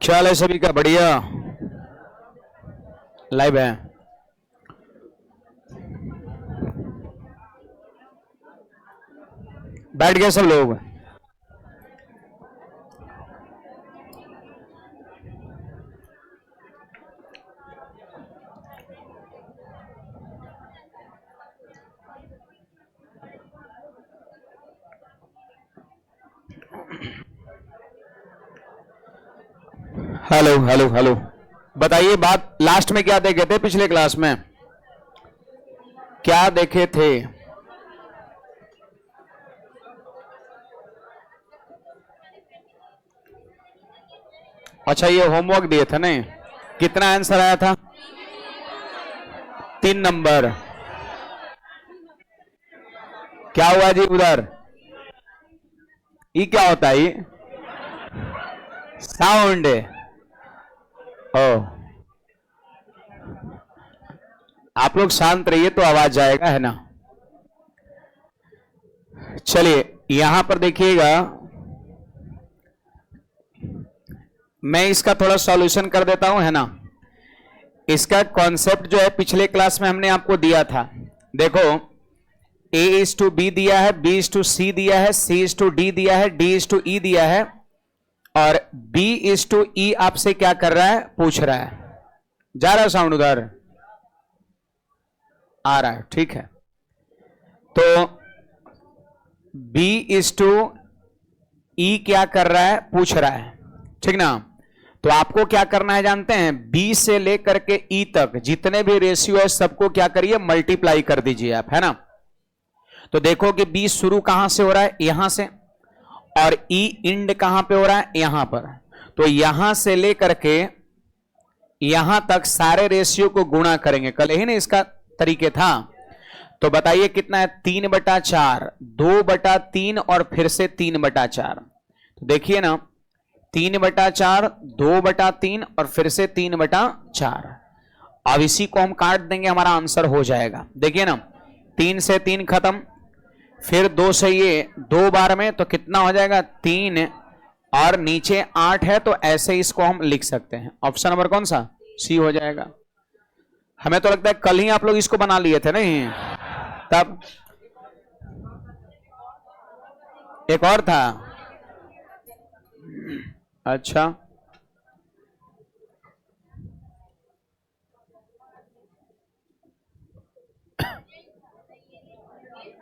ख्याल है सभी का बढ़िया। लाइव है। बैठ गए सब लोग। Hello hello hello. बताइए बात लास्ट में क्या देखे थे? पिछले क्लास में क्या देखे थे? अच्छा ये होमवर्क दिए थे नहीं? कितना आंसर आया था? 3 नंबर। क्या हुआ जी उधर? ये क्या होता है? ये साउंड है। ओ आप लोग शांत रहिए तो आवाज जाएगा, है ना? चलिए यहां पर देखिएगा, मैं इसका थोड़ा सॉल्यूशन कर देता हूं, है ना? इसका कॉन्सेप्ट जो है पिछले क्लास में हमने आपको दिया था। देखो A इज टू बी दिया है, B इज टू सी दिया है, C इज टू डी दिया है, D इज टू ई दिया है और B इज टू ई आपसे क्या कर रहा है? पूछ रहा है। जा रहा है साउंड उधर? आ रहा है, ठीक है। तो B इज टू ई क्या कर रहा है? पूछ रहा है, ठीक ना? तो आपको क्या करना है जानते हैं? B से लेकर के E तक जितने भी रेशियो है सबको क्या करिए? मल्टीप्लाई कर दीजिए आप, है ना? तो देखो कि B शुरू कहां से हो रहा है? यहां से। और E इंड कहां पे हो रहा है? यहां पर। तो यहां से लेकर के यहां तक सारे रेशियो को गुणा करेंगे। कल ही ना इसका तरीके था। तो बताइए कितना है? 3/4, 2/3 और फिर से 3/4। तो देखिए ना, 3/4, 2/3 और फिर से 3/4। अब इसी को हम काट देंगे, हमारा आंसर हो जाएगा। देखिए ना, 3 से 3 खत्म, फिर 2 से ये 2 बार में तो कितना हो जाएगा? 3 और नीचे 8 है, तो ऐसे इसको हम लिख सकते हैं। ऑप्शन नंबर कौन सा? सी हो जाएगा। हमें तो लगता है कल ही आप लोग इसको बना लिए थे नहीं? तब एक और था। अच्छा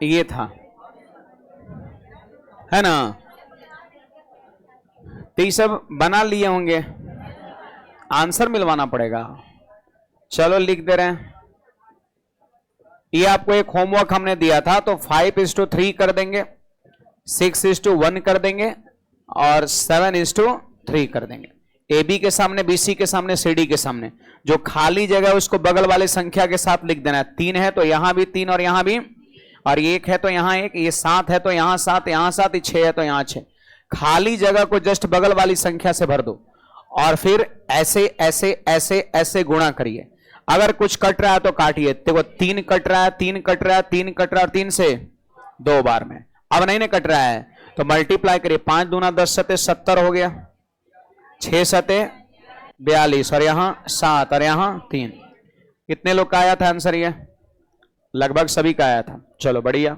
ये था, है ना? तो ये सब बना लिए होंगे, आंसर मिलवाना पड़ेगा। चलो लिख दे रहे हैं। ये आपको एक होमवर्क हमने दिया था, तो 5:3 कर देंगे, 6:1 कर देंगे और 7:3 कर देंगे। ए बी के सामने, बी सी के सामने, सी डी के सामने जो खाली जगह है उसको बगल वाले संख्या के साथ लिख देना है। 3 है तो यहां भी 3 और यहां भी, और 1 है तो यहां 1, ये 7 है तो यहां 7, यहां 7, 6 है तो यहां 6। खाली जगह को जस्ट बगल वाली संख्या से भर दो और फिर ऐसे ऐसे ऐसे ऐसे गुणा करिए। अगर कुछ कट रहा है तो काटिए। देखो 3 कट रहा है, 3 कट रहा है, 3 कट रहा है और 3 से 2 बार में। अब नहीं ना कट रहा है तो मल्टीप्लाई करिए। 5 दूना 10 सते 70 हो गया, 6 सते 42 और यहां 7 और यहां 3। कितने लोग का आया था आंसर? ये लगभग सभी का आया था। चलो बढ़िया।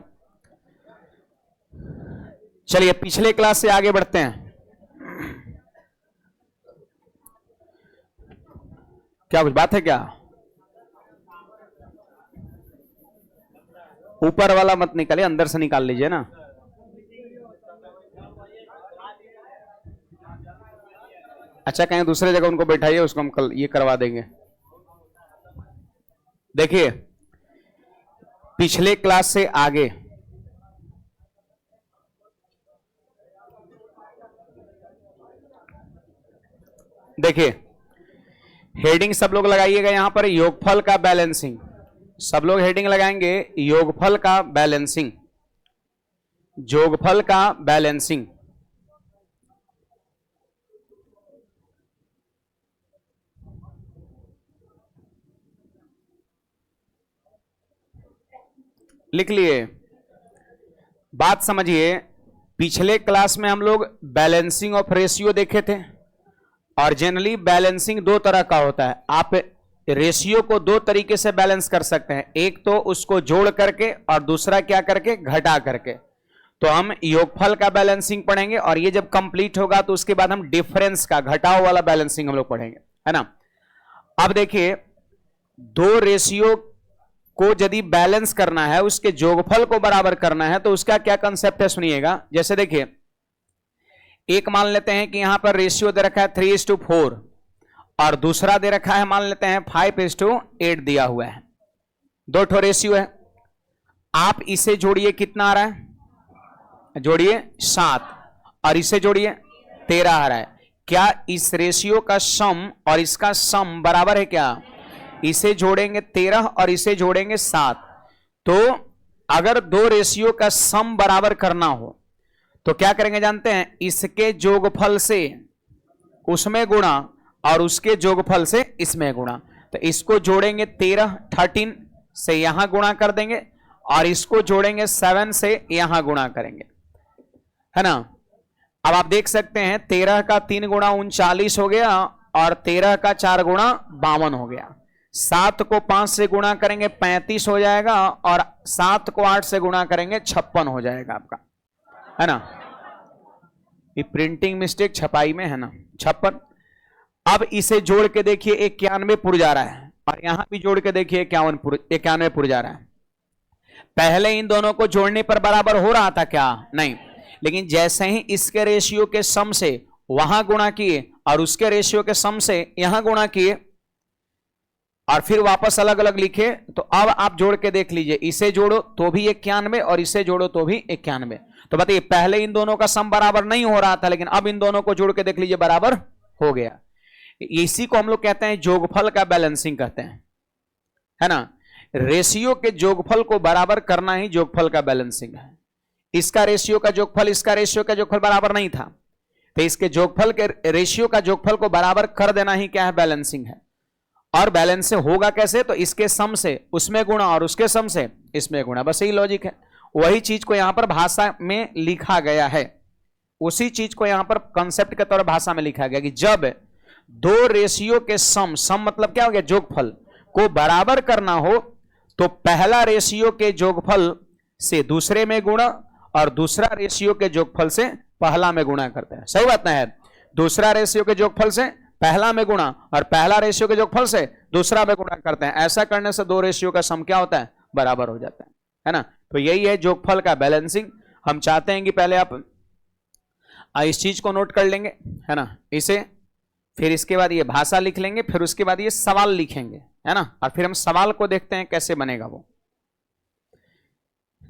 चलिए पिछले क्लास से आगे बढ़ते हैं। क्या कुछ बात है क्या? ऊपर वाला मत निकालिए, अंदर से निकाल लीजिए ना। अच्छा कहीं दूसरे जगह उनको बैठाइए, उसको हम कल ये करवा देंगे। देखिए पिछले क्लास से आगे देखिए, हेडिंग सब लोग लगाइएगा यहां पर, योगफल का बैलेंसिंग। सब लोग हेडिंग लगाएंगे, योगफल का बैलेंसिंग, योगफल का बैलेंसिंग। लिख लिए? बात समझिए, पिछले क्लास में हम लोग बैलेंसिंग ऑफ रेशियो देखे थे, और जनरली बैलेंसिंग दो तरह का होता है। आप रेशियो को दो तरीके से बैलेंस कर सकते हैं, एक तो उसको जोड़ करके और दूसरा क्या करके, घटा करके। तो हम योगफल का बैलेंसिंग पढ़ेंगे, और ये जब कंप्लीट होगा तो उसके बाद हम डिफरेंस का, घटाव वाला बैलेंसिंग हम लोग पढ़ेंगे, है ना। अब देखिए, दो रेशियो को यदि बैलेंस करना है, उसके जोगफल को बराबर करना है, तो उसका क्या कंसेप्ट है सुनिएगा। जैसे देखिए, एक मान लेते हैं कि यहां पर रेशियो दे रखा है 3:4, और दूसरा दे रखा है मान लेते हैं 5:8 दिया हुआ है। दो ठो रेशियो है, आप इसे जोड़िए, कितना आ रहा है, जोड़िए 7, और इसे जोड़िए 13 आ रहा है। क्या इस रेशियो का सम और इसका सम बराबर है क्या? इसे जोड़ेंगे 13 और इसे जोड़ेंगे 7। तो अगर दो रेशियो का सम बराबर करना हो तो क्या करेंगे जानते हैं, इसके जोगफल से उसमें गुणा और उसके जोगफल से इसमें गुणा। तो इसको जोड़ेंगे 13 से यहां गुणा कर देंगे, और इसको जोड़ेंगे 7 से यहां गुणा करेंगे, है ना। अब आप देख सकते हैं 13 का 3 गुणा 39 हो गया, और 13 का 4 गुणा 52 हो गया। 7 को 5 से गुणा करेंगे 35 हो जाएगा, और 7 को 8 से गुणा करेंगे 56 हो जाएगा आपका, है ना। ये प्रिंटिंग मिस्टेक छपाई में है ना, 56। अब इसे जोड़ के देखिए 91 पुर जा रहा है, और यहां भी जोड़ के देखिए 91 पुर जा रहा है। पहले इन दोनों को जोड़ने पर बराबर हो रहा था क्या? नहीं। लेकिन जैसे ही इसके रेशियो के सम से वहां गुणा किए और उसके रेशियो के सम से यहां गुणा किए और फिर वापस अलग अलग लिखे, तो अब आप जोड़ के देख लीजिए, इसे जोड़ो तो भी 91 और इसे जोड़ो तो भी 91। तो बताइए, पहले इन दोनों का सम बराबर नहीं हो रहा था, लेकिन अब इन दोनों को जोड़ के देख लीजिए बराबर हो गया। इसी को हम लोग कहते हैं जोगफल का बैलेंसिंग कहते हैं, है ना। रेशियो के जोगफल को बराबर करना ही जोगफल का बैलेंसिंग है। इसका रेशियो का जोगफल इसका रेशियो का जोगफल बराबर नहीं था, तो इसके जोगफल के रेशियो का जोगफल को बराबर कर देना ही क्या है, बैलेंसिंग है। और बैलेंस से होगा कैसे? तो इसके सम से उसमें गुणा और उसके सम से इसमें गुणा, बस यही लॉजिक है। वही चीज को यहां पर भाषा में लिखा गया है, उसी चीज को यहां पर कंसेप्ट के तौर पर भाषा में लिखा गया कि जब दो रेशियो के सम मतलब क्या हो गया, जोगफल को बराबर करना हो, तो पहला रेशियो के जोगफल से दूसरे में गुणा और दूसरा रेशियो के जोगफल से पहला में गुणा करते हैं। सही बात ना है? दूसरा रेशियो के जोगफल से पहला में गुणा और पहला रेशियो के जोगफल से दूसरा में गुणा करते हैं। ऐसा करने से दो रेशियो का सम क्या होता है, बराबर हो जाता है ना। तो यही है जोगफल का बैलेंसिंग। हम चाहते हैं कि पहले आप इस चीज को नोट कर लेंगे, है ना, इसे, फिर इसके बाद ये भाषा लिख लेंगे, फिर उसके बाद ये सवाल लिखेंगे, है ना, और फिर हम सवाल को देखते हैं कैसे बनेगा वो।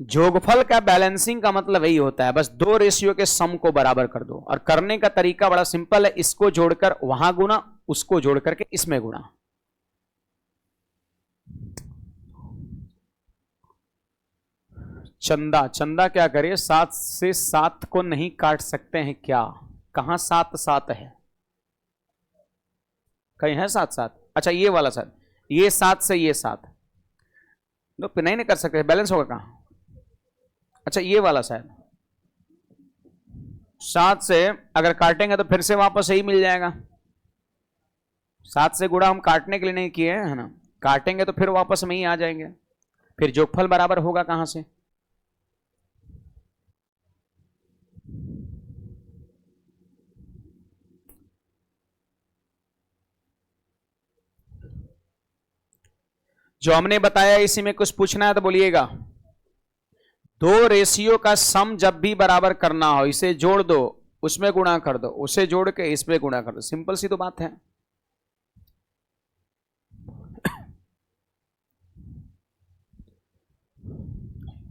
जोगफल का बैलेंसिंग का मतलब यही होता है, बस दो रेशियो के सम को बराबर कर दो, और करने का तरीका बड़ा सिंपल है, इसको जोड़कर वहां गुना, उसको जोड़ करके इसमें गुना। चंदा क्या करे, 7 से 7 को नहीं काट सकते हैं क्या? कहां 7 7 है, कहीं है 7 7? अच्छा ये वाला 7, ये 7 से ये 7 तो नहीं कर सकते, बैलेंस होगा कहां? अच्छा ये वाला शायद 7 से अगर काटेंगे तो फिर से वापस यही मिल जाएगा। 7 से गुणा हम काटने के लिए नहीं किए, है ना, काटेंगे तो फिर वापस में ही आ जाएंगे। फिर जोगफल बराबर होगा कहां से? जो हमने बताया इसी में कुछ पूछना है तो बोलिएगा। दो रेशियो का सम जब भी बराबर करना हो, इसे जोड़ दो, उसमें गुणा कर दो, उसे जोड़ के इसमें गुणा कर दो, सिंपल सी तो बात है।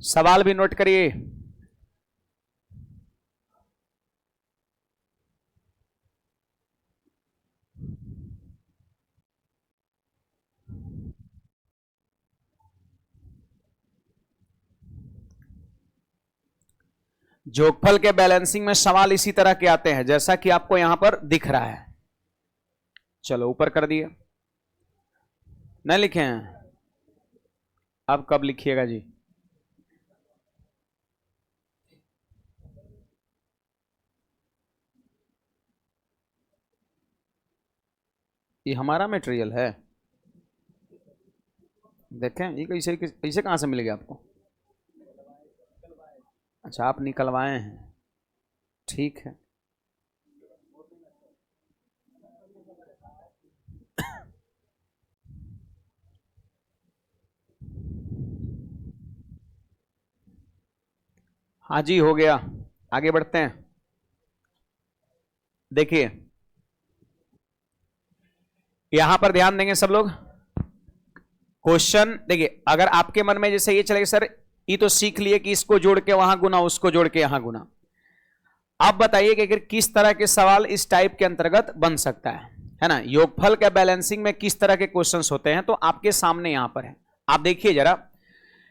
सवाल भी नोट करिए। जोगफल के बैलेंसिंग में सवाल इसी तरह के आते हैं जैसा कि आपको यहां पर दिख रहा है। चलो ऊपर कर दिए, नहीं लिखे हैं? अब कब लिखिएगा जी? ये हमारा मटेरियल है, देखें ये कैसे कैसे कहाँ से मिल गया आपको? अच्छा आप निकलवाए हैं, ठीक है। हाँ जी हो गया, आगे बढ़ते हैं। देखिए यहां पर ध्यान देंगे सब लोग। क्वेश्चन देखिए, अगर आपके मन में जैसे ये चलेगा सर ये तो सीख लिए कि इसको जोड़ के वहां गुना, उसको जोड़ के यहां गुना, आप बताइए कि किस तरह के सवाल इस टाइप के अंतर्गत बन सकता है ना? योगफल का बैलेंसिंग में किस तरह के क्वेश्चंस होते हैं, तो आपके सामने यहां पर है, आप देखिए जरा।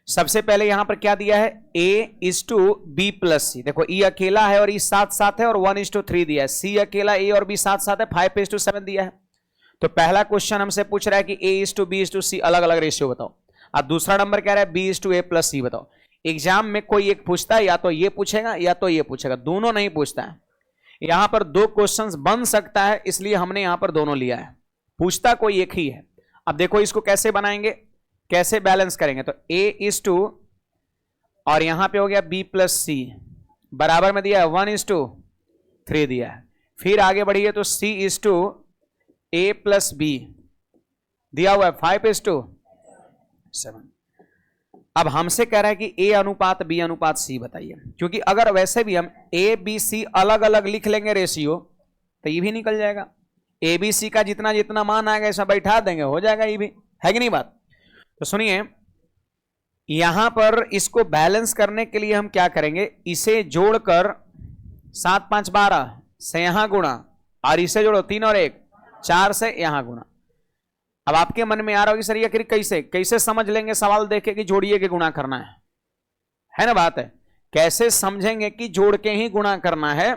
सबसे पहले यहां पर क्या दिया है, a is to B plus C. देखो e अकेला है और e साथ साथ है और 1:3 दिया है, c अकेला a और b साथ साथ है, 5:7 दिया है। तो पहला क्वेश्चन हमसे पूछ रहा है कि a is to B is to C अलग अलग रेशियो बताओ। अब दूसरा नंबर कह रहा है b is to a plus C बताओ। एग्जाम में कोई एक पूछता है, या तो ये पूछेगा या तो ये पूछेगा, दोनों नहीं पूछता है। यहां पर दो क्वेश्चंस बन सकता है, इसलिए हमने यहां पर दोनों लिया है, पूछता कोई एक ही है। अब देखो इसको कैसे बनाएंगे, कैसे बैलेंस करेंगे, तो a इज टू और यहां पे हो गया b प्लस सी बराबर में दिया है 1:3 दिया है। फिर आगे बढ़िए तो c is to a plus B दिया हुआ है 5:7। अब हमसे कह रहा है कि a अनुपात b अनुपात c बताइए, क्योंकि अगर वैसे भी हम a b c अलग अलग लिख लेंगे रेशियो तो ये भी निकल जाएगा, a b c का जितना जितना मान आएगा ऐसा बैठा देंगे, हो जाएगा, ये भी है कि नहीं बात। तो सुनिए यहां पर इसको बैलेंस करने के लिए हम क्या करेंगे, इसे जोड़कर 7 5 12 से यहां गुणा, और इसे जोड़ो 3 और 1 4 से यहां गुणा। अब आपके मन में आ रहा होगी सर ये आखिर कैसे कैसे समझ लेंगे सवाल देखे कि जोड़िए के गुणा करना है ना? बात है कैसे समझेंगे कि जोड़ के ही गुणा करना है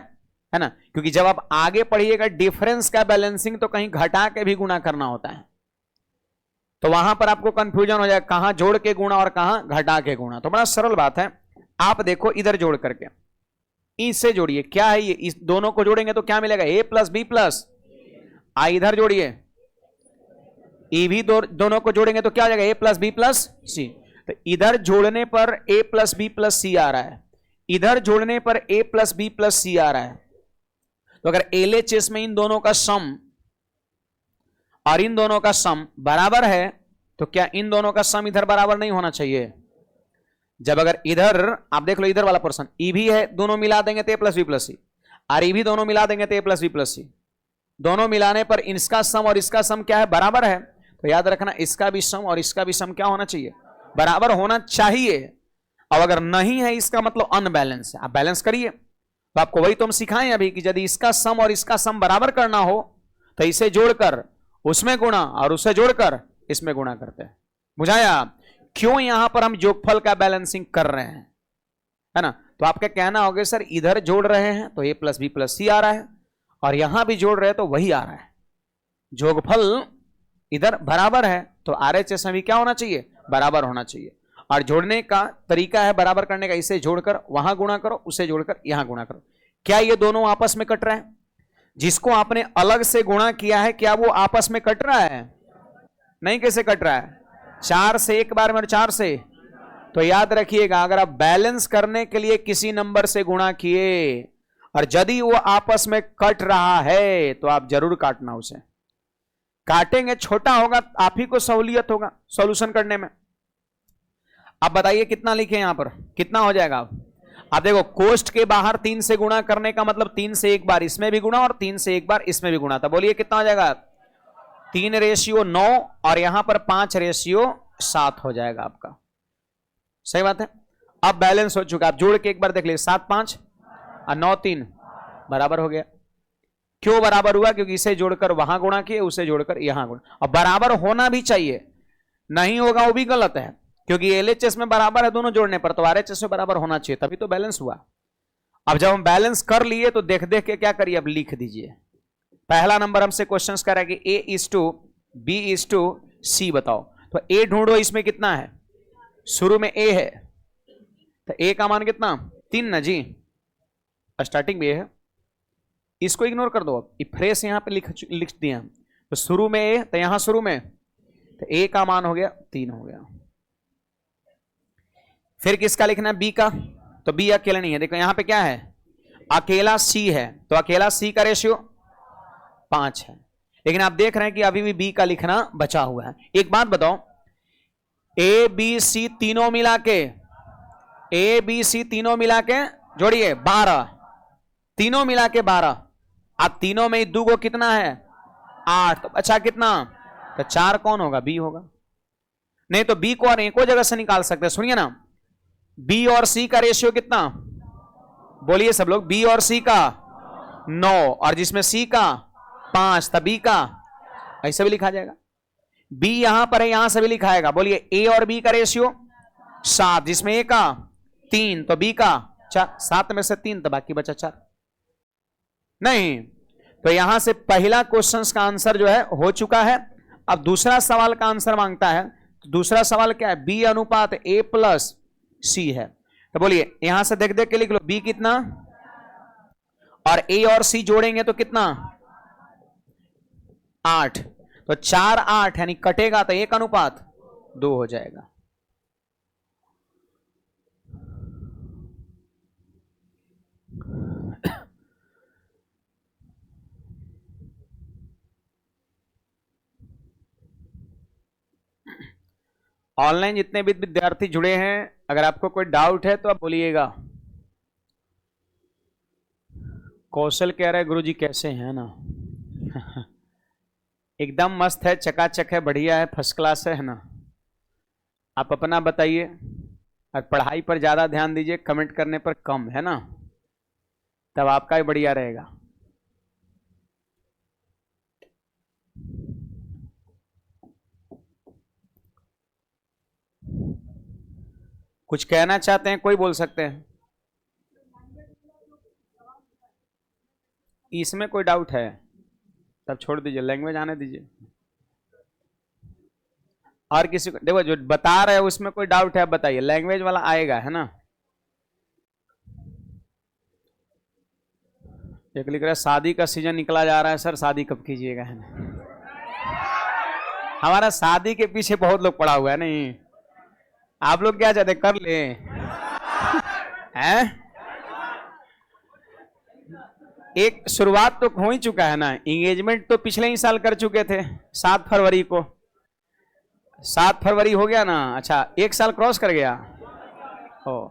ना? क्योंकि जब आप आगे पढ़िएगा डिफरेंस का बैलेंसिंग तो कहीं घटा के भी गुणा करना होता है, तो वहां पर आपको कंफ्यूजन हो जाएगा कहां जोड़ के गुणा और कहां घटा के गुणा। तो बड़ा सरल बात है, आप देखो इधर जोड़ करके इससे जोड़िए, क्या है ये, इस दोनों को जोड़ेंगे तो क्या मिलेगा, a प्लस बी प्लस, इधर जोड़िए ए भी दोनों को जोड़ेंगे तो क्या हो जाएगा, a प्लस बी प्लस सी। तो इधर जोड़ने पर a प्लस बी प्लस सी आ रहा है, इधर जोड़ने पर a प्लस बी प्लस सी आ रहा है। तो अगर LHS में इन दोनों का सम और इन दोनों का सम बराबर है तो क्या इन दोनों का सम इधर बराबर नहीं होना चाहिए? जब अगर इधर आप देख लो इधर वाला पोर्शन ई भी है, दोनों मिला देंगे तो a प्लस बी प्लस सी, और ई भी दोनों मिला देंगे तो a प्लस बी प्लस सी, दोनों मिलाने पर इसका सम और इसका सम क्या है, बराबर है। तो याद रखना इसका भी सम और इसका भी सम क्या होना चाहिए, बराबर होना चाहिए। अब अगर नहीं है इसका मतलब अनबैलेंस है, आप बैलेंस करिए। तो आपको वही तो हम सिखाएं अभी कि यदि इसका सम और इसका सम बराबर करना हो तो इसे जोड़कर उसमें गुणा और उसे जोड़कर इसमें गुणा करते हैं, बुझाया? क्यों यहां पर हम योगफल का बैलेंसिंग कर रहे हैं, है ना? तो आपका कहना होगा सर इधर जोड़ रहे हैं तो a प्लस बी प्लस सी आ रहा है, और यहां भी जोड़ रहे हैं तो वही आ रहा है, जोगफल इधर बराबर है तो RHS में भी क्या होना चाहिए, बराबर होना चाहिए। और जोड़ने का तरीका है बराबर करने का, इसे जोड़कर वहां गुणा करो, उसे जोड़कर यहां गुणा करो। क्या ये दोनों आपस में कट रहे हैं? जिसको आपने अलग से गुणा किया है क्या वो आपस में कट रहा है? नहीं, कैसे कट रहा है, 4 से एक बार में 4 से। तो याद रखिएगा अगर आप बैलेंस करने के लिए किसी नंबर से गुणा किए और यदि वो आपस में कट रहा है तो आप जरूर काटना, उसे काटेंगे, छोटा होगा आप ही को सहूलियत होगा सॉल्यूशन करने में। अब बताइए कितना लिखे यहां पर, कितना हो जाएगा? अब देखो कोष्ठ के बाहर 3 से गुणा करने का मतलब 3 से एक बार इसमें भी गुणा और 3 से एक बार इसमें भी गुणा था। बोलिए कितना हो जाएगा, 3:9 और यहां पर 5:7 हो जाएगा आपका। सही बात है, अब बैलेंस हो चुका। आप जोड़ के एक बार देख लीजिए, 7 5 और 9 3 बराबर हो गया। क्यों बराबर हुआ? क्योंकि इसे जोड़कर वहां गुणा किए, उसे जोड़कर यहां गुणा। अब बराबर होना भी चाहिए, नहीं होगा वो भी गलत है, क्योंकि LHS में बराबर है दोनों जोड़ने पर, तो RHS में बराबर होना चाहिए, तभी तो बैलेंस हुआ। अब जब हम बैलेंस कर लिए तो देख देख के क्या करिए, अब लिख दीजिए। पहला नंबर हमसे क्वेश्चन कर रहा है कि A is to B is to C बताओ। तो A ढूंढो, इसमें कितना है, शुरू में A है तो A का मान कितना, 3 ना जी, स्टार्टिंग में A है, इसको इग्नोर कर दो। अब फ्रेश यहां पे लिख दिए हम, तो शुरू में ए, तो यहां शुरू में तो ए का मान हो गया 3 हो गया। फिर किसका लिखना है? बी का। तो बी अकेला नहीं है, देखो यहां पे क्या है, अकेला सी है, तो अकेला सी का रेशियो 5 है। लेकिन आप देख रहे हैं कि अभी भी बी का लिखना बचा हुआ है। एक बात बताओ, ए बी सी तीनों मिला के, ए बी सी तीनों मिला के जोड़िए 12, तीनों मिला के 12। अब तीनों में दो को कितना है? 8। तो अच्छा कितना? तो 4 कौन होगा? बी होगा। नहीं तो बी को और एक जगह से निकाल सकते हैं। सुनिए ना, बी और सी का रेशियो कितना? बोलिए सब लोग, बी और सी का 9, और जिसमें सी का 5, तब बी का ऐसे भी लिखा जाएगा। बी यहां पर है, यहां से भी लिखाएगा। बोलिए ए और बी का रेशियो 7, जिसमें ए का 3, तो बी का 4। 7 में से 3 तो बाकी बचा 4। नहीं, तो यहां से पहला क्वेश्चन का आंसर जो है हो चुका है। अब दूसरा सवाल का आंसर मांगता है। तो दूसरा सवाल क्या है? बी अनुपात ए प्लस सी है। तो बोलिए यहां से देख देख के लिख लो, बी कितना और ए और सी जोड़ेंगे तो कितना? 8। तो 4 8 यानी कटेगा तो 1 अनुपात 2 हो जाएगा। ऑनलाइन जितने भी विद्यार्थी जुड़े हैं, अगर आपको कोई डाउट है तो आप बोलिएगा। कौशल कह रहे गुरुजी कैसे हैं ना? एकदम मस्त है, चकाचक है, बढ़िया है, फर्स्ट क्लास है ना? आप अपना बताइए। और पढ़ाई पर ज्यादा ध्यान दीजिए, कमेंट करने पर कम, है ना? तब आपका ही बढ़िया रहेगा। कुछ कहना चाहते हैं कोई बोल सकते हैं। इसमें कोई डाउट है तब छोड़ दीजिए, लैंग्वेज आने दीजिए। और किसी को देखो जो बता रहे हैं उसमें कोई डाउट है बताइए, लैंग्वेज वाला आएगा, है ना? एक लिख रहा है शादी का सीजन निकला जा रहा है सर, शादी कब कीजिएगा, है ना? हमारा शादी के पीछे बहुत लोग पड़ा हुआ है। नहीं, आप लोग क्या चाहते कर ले हैं? एक शुरुआत तो हो ही चुका है ना, एंगेजमेंट तो पिछले ही साल कर चुके थे 7 फरवरी को। 7 फरवरी हो गया ना? अच्छा, 1 साल क्रॉस कर गया। ओ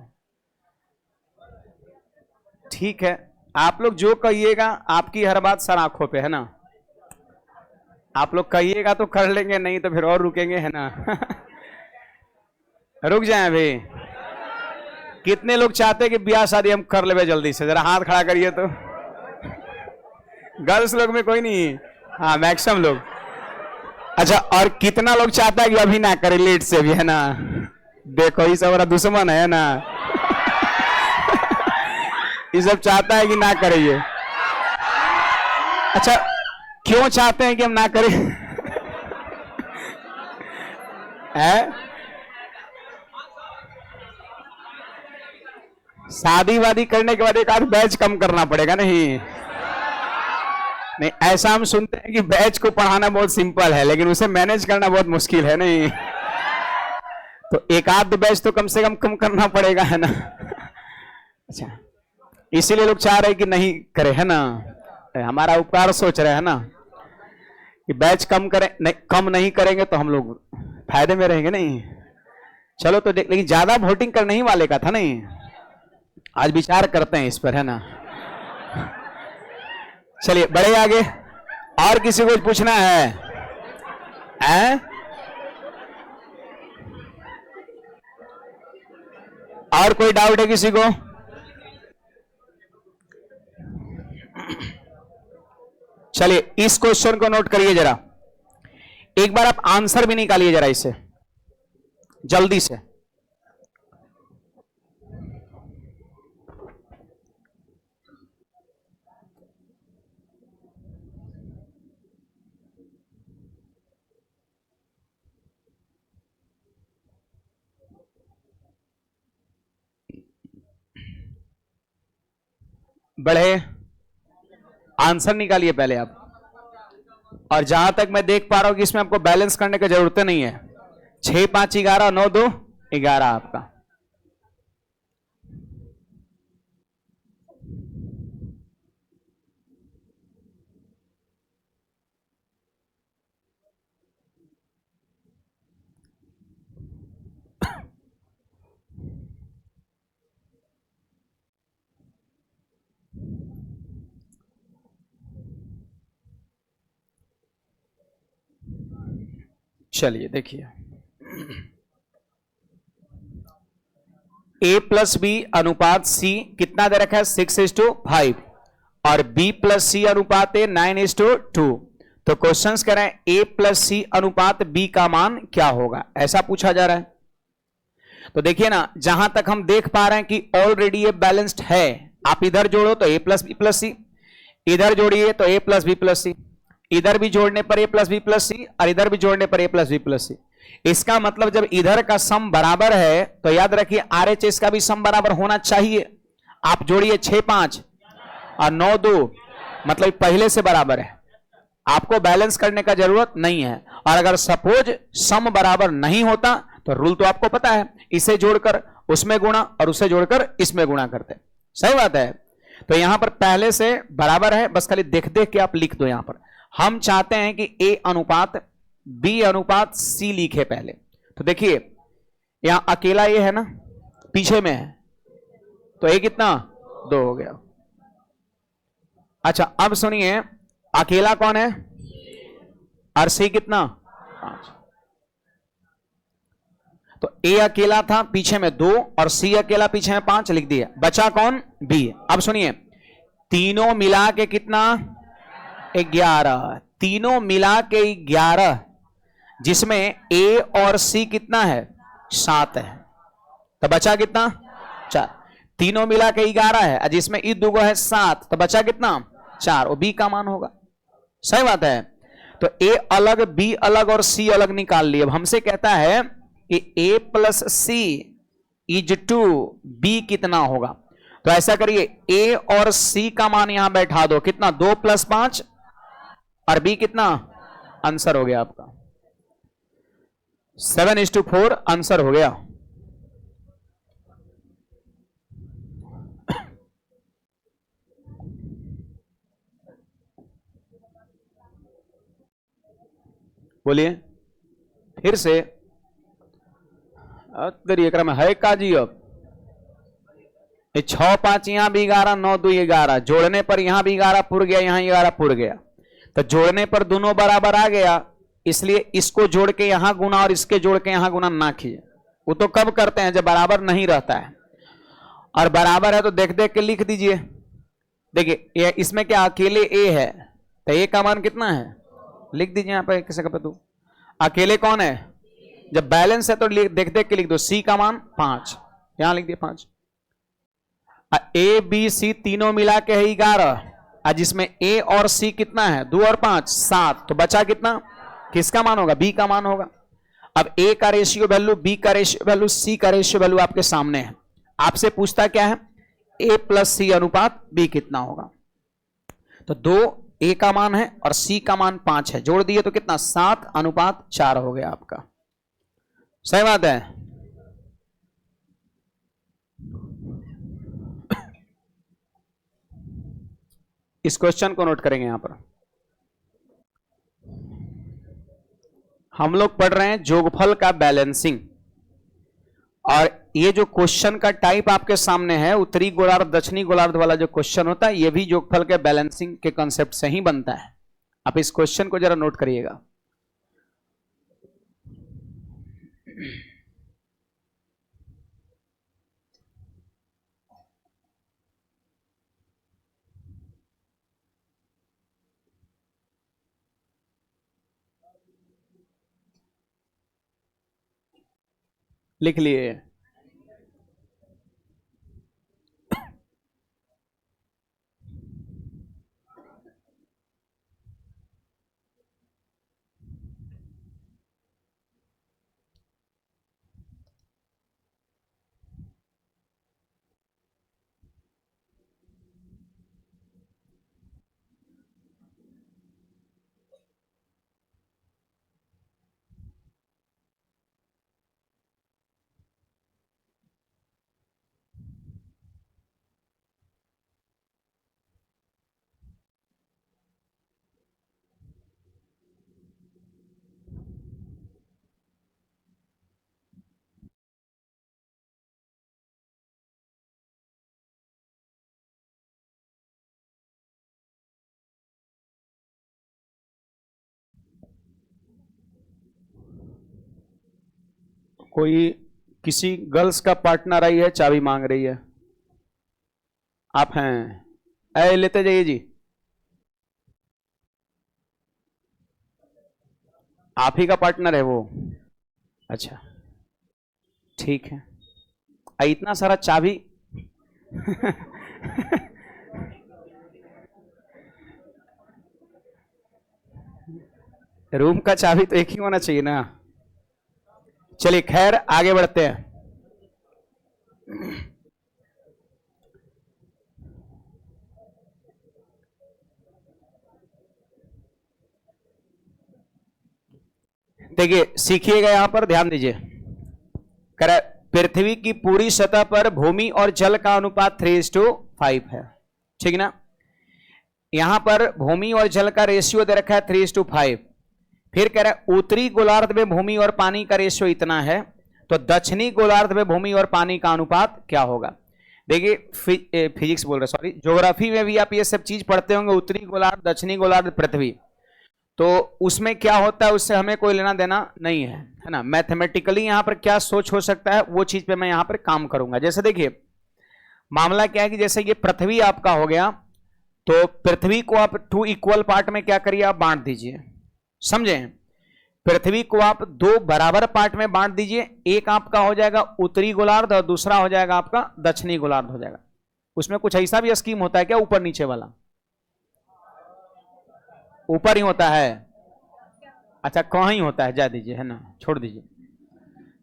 ठीक है, आप लोग जो कहिएगा, आपकी हर बात सर आंखों पे, है ना? आप लोग कहिएगा तो कर लेंगे, नहीं तो फिर और रुकेंगे, है ना? रुक जाएं अभी। कितने लोग चाहते हैं कि ब्याह शादी हम कर ले जल्दी से? जरा हाथ खड़ा करिए तो। गर्ल्स लोग में कोई नहीं? हाँ, मैक्सिमम लोग। अच्छा, और कितना लोग चाहता है कि अभी ना करे, लेट से भी, है ना? देखो ये सब हमारा दुश्मन है ना? ये सब चाहता है कि ना करे ये। अच्छा, क्यों चाहते हैं कि हम ना करें? है शादी वादी करने के बाद एक आध बैच कम करना पड़ेगा। नहीं नहीं, ऐसा हम सुनते हैं कि बैच को पढ़ाना बहुत सिंपल है, लेकिन उसे मैनेज करना बहुत मुश्किल है। नहीं तो एक आध बैच तो कम से कम करना पड़ेगा, है ना? अच्छा, इसीलिए लोग चाह रहे हैं कि नहीं करे, है ना? हमारा उपकार सोच रहे हैं ना कि बैच कम करें। नहीं, कम नहीं करेंगे तो हम लोग फायदे में रहेंगे। नहीं चलो तो देख, लेकिन ज्यादा वोटिंग करने ही वाले का था। नहीं, आज विचार करते हैं इस पर, है ना? चलिए बढ़े आगे। और किसी को पूछना है? और कोई डाउट है किसी को? चलिए इस क्वेश्चन को नोट करिए जरा, एक बार आप आंसर भी निकालिए जरा इसे जल्दी से। बढ़े, आंसर निकालिए पहले आप। और जहां तक मैं देख पा रहा हूं कि इसमें आपको बैलेंस करने की जरूरत नहीं है। 6 5 11, 9 2 11 आपका। चलिए देखिए, a प्लस बी अनुपात c कितना दे रखा है 6:5 और b प्लस सी अनुपात a 9:2। तो क्वेश्चंस कह रहे हैं a प्लस सी अनुपात b का मान क्या होगा, ऐसा पूछा जा रहा है। तो देखिए ना, जहां तक हम देख पा रहे हैं कि ऑलरेडी ये बैलेंस्ड है। आप इधर जोड़ो तो a प्लस बी प्लस सी, इधर जोड़िए तो a प्लस बी प्लस सी, इधर भी जोड़ने पर a प्लस बी प्लस सी और इधर भी जोड़ने पर a प्लस बी प्लस सी। इसका मतलब जब इधर का सम बराबर है तो याद रखिए RHS का भी सम बराबर होना चाहिए। आप जोड़िए 6 5 और 9 2, मतलब पहले से बराबर है, आपको बैलेंस करने का जरूरत नहीं है। और अगर सपोज सम बराबर नहीं होता तो रूल तो आपको पता है, इसे जोड़कर उसमें गुणा और उसे जोड़कर इसमें गुणा करते। सही बात है। तो यहां पर पहले से बराबर है, बस खाली देख देख के आप लिख दो। यहां पर हम चाहते हैं कि a अनुपात b अनुपात c लिखे पहले। तो देखिए यहां अकेला ये है ना, पीछे में है, तो a कितना 2 हो गया। अच्छा अब सुनिए, अकेला कौन है और c कितना 5। तो a अकेला था पीछे में 2 और c अकेला पीछे में 5 लिख दिया। बचा कौन b। अब सुनिए, तीनों मिला के कितना 11, तीनों मिला के 11, जिसमें a और c कितना है 7 है। तो बचा कितना 4। तीनों मिला के 11 है, जिसमें ई दुगो है 7, तो बचा कितना 4, और b का मान होगा। सही बात है। तो a अलग b अलग और c अलग निकाल लिए। अब हमसे कहता है कि a plus C is to b कितना होगा। तो ऐसा करिए, a और c का मान यहां बैठा दो, कितना 2 + 5 और b कितना, आंसर हो गया आपका 7:4 आंसर हो गया। बोलिए फिर से। में है काजी। अब 6 5 यहां भी 11, 9 2 11, जोड़ने पर यहां भी 11 पुर गया, यहां 11 पुर गया। तो जोड़ने पर दोनों बराबर आ गया, इसलिए इसको जोड़ के यहां गुना और इसके जोड़ के यहां गुना ना कीजिए। वो तो कब करते हैं जब बराबर नहीं रहता है, और बराबर है तो देख देख के लिख दीजिए। देखिए इसमें क्या अकेले a है, तो a का मान कितना है लिख दीजिए। यहां पर किसी का तू अकेले कौन है, जब बैलेंस है तो देख देख के लिख दो। c का मान 5, यहां लिख दिए 5। a b c तीनों मिला के है 11, जिसमें a और c कितना है 2 और 5 7, तो बचा कितना, किसका मान होगा b का मान होगा। अब a का रेशियो वैल्यू, b का रेशियो वैल्यू, c का रेशियो वैल्यू आपके सामने है। आपसे पूछता क्या है, a प्लस c अनुपात b कितना होगा। तो 2 a का मान है और c का मान 5 है, जोड़ दिए तो कितना 7:4 हो गया आपका। सही बात है। इस क्वेश्चन को नोट करेंगे। यहां पर हम लोग पढ़ रहे हैं जोगफल का बैलेंसिंग, और ये जो क्वेश्चन का टाइप आपके सामने है, उत्तरी गोलार्ध दक्षिणी गोलार्ध वाला जो क्वेश्चन होता है, ये भी जोगफल के बैलेंसिंग के कॉन्सेप्ट से ही बनता है। आप इस क्वेश्चन को जरा नोट करिएगा। लिख लिए। कोई किसी गर्ल्स का पार्टनर आई है, चाबी मांग रही है, आप हैं, ऐ लेते जाइए जी, आप ही का पार्टनर है वो? अच्छा ठीक है। इतना सारा चाबी रूम का चाबी तो एक ही होना चाहिए ना। चलिए खैर आगे बढ़ते हैं। देखिए सीखिएगा, यहां पर ध्यान दीजिए। करे पृथ्वी की पूरी सतह पर भूमि और जल का अनुपात 3:5 है, ठीक ना। यहां पर भूमि और जल का रेशियो दे रखा है 3:5। फिर कह रहा है उत्तरी गोलार्ध में भूमि और पानी का रेशियो इतना है, तो दक्षिणी गोलार्ध में भूमि और पानी का अनुपात क्या होगा। देखिए फिजिक्स बोल रहे, सॉरी, ज्योग्राफी में भी आप ये सब चीज पढ़ते होंगे, उत्तरी गोलार्ध, दक्षिणी गोलार्ध, पृथ्वी, तो उसमें क्या होता है उससे हमें कोई लेना देना नहीं है ना। मैथमेटिकली यहां पर क्या सोच हो सकता है वो चीज पे मैं यहां पर काम करूंगा। जैसे देखिए मामला क्या है कि जैसे ये पृथ्वी आपका हो गया, तो पृथ्वी को आप 2 इक्वल पार्ट में क्या करिए, आप बांट दीजिए, समझे। पृथ्वी को आप 2 बराबर पार्ट में बांट दीजिए, एक आपका हो जाएगा उत्तरी गोलार्ध और दूसरा हो जाएगा आपका दक्षिणी गोलार्ध हो जाएगा। उसमें कुछ ऐसा भी स्कीम होता है क्या, ऊपर नीचे वाला? ऊपर ही होता है, अच्छा कहाँ ही होता है, जा दीजिए, है ना, छोड़ दीजिए।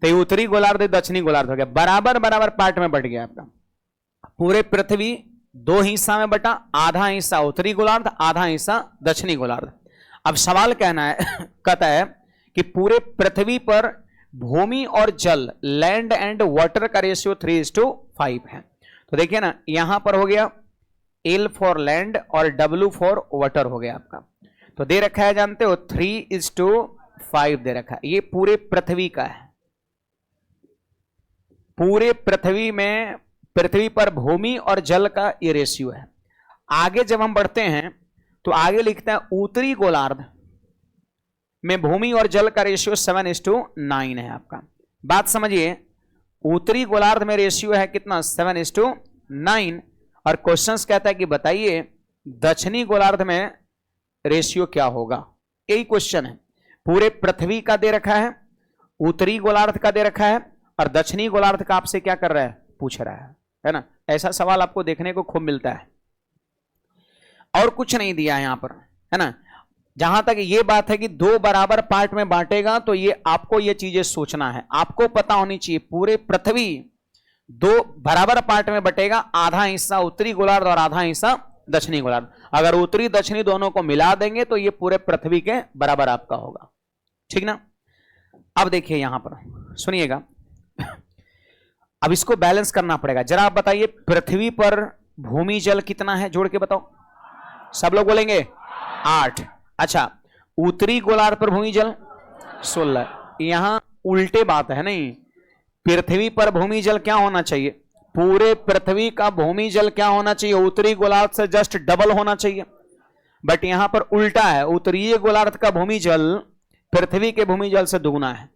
तो ये उत्तरी गोलार्ध दक्षिणी गोलार्ध हो गया, बराबर बराबर पार्ट में बट गया आपका। पूरे पृथ्वी 2 हिस्सा में बटा, आधा हिस्सा उत्तरी गोलार्ध, आधा हिस्सा दक्षिणी गोलार्ध। अब सवाल कहना है कहता है कि पूरे पृथ्वी पर भूमि और जल, लैंड एंड वाटर का रेशियो 3:5 है। तो देखिए ना, यहां पर हो गया L फॉर लैंड और W फॉर वाटर हो गया आपका। तो दे रखा है, जानते हो, 3:5 दे रखा है। ये पूरे पृथ्वी का है, पूरे पृथ्वी में, पृथ्वी पर भूमि और जल का ये रेशियो है। आगे जब हम बढ़ते हैं तो आगे लिखते हैं उत्तरी गोलार्ध में भूमि और जल का रेशियो 7:9 है आपका। बात समझिए, उत्तरी गोलार्ध में रेशियो है कितना, 7:9। और क्वेश्चंस कहता है कि बताइए दक्षिणी गोलार्ध में रेशियो क्या होगा। यही क्वेश्चन है, पूरे पृथ्वी का दे रखा है, उत्तरी गोलार्ध का दे रखा है, और दक्षिणी गोलार्ध का आपसे क्या कर रहा है, पूछ रहा है ना। ऐसा सवाल आपको देखने को खूब मिलता है, और कुछ नहीं दिया है यहां पर, है ना। जहां तक ये बात है कि 2 बराबर पार्ट में बांटेगा, तो ये आपको ये चीजें सोचना है, आपको पता होनी चाहिए। पूरे पृथ्वी 2 बराबर पार्ट में बटेगा, आधा हिस्सा उत्तरी गोलार्ध और आधा हिस्सा दक्षिणी गोलार्ध। अगर उत्तरी दक्षिणी दोनों को मिला देंगे तो ये पूरे पृथ्वी के बराबर आपका होगा, ठीक ना। अब देखिए यहां पर सुनिएगा, अब इसको बैलेंस करना पड़ेगा। जरा आप बताइए पृथ्वी पर भूमि जल कितना है, जोड़ के बताओ, सब लोग बोलेंगे 8। अच्छा, उत्तरी गोलार्ध पर भूमि जल 16। यहां उल्टे बात है, नहीं, पृथ्वी पर भूमि जल क्या होना चाहिए, पूरे पृथ्वी का भूमि जल क्या होना चाहिए, उत्तरी गोलार्ध से जस्ट डबल होना चाहिए। बट यहां पर उल्टा है, उत्तरी गोलार्ध का भूमि जल पृथ्वी के भूमि जल से दुगुना है,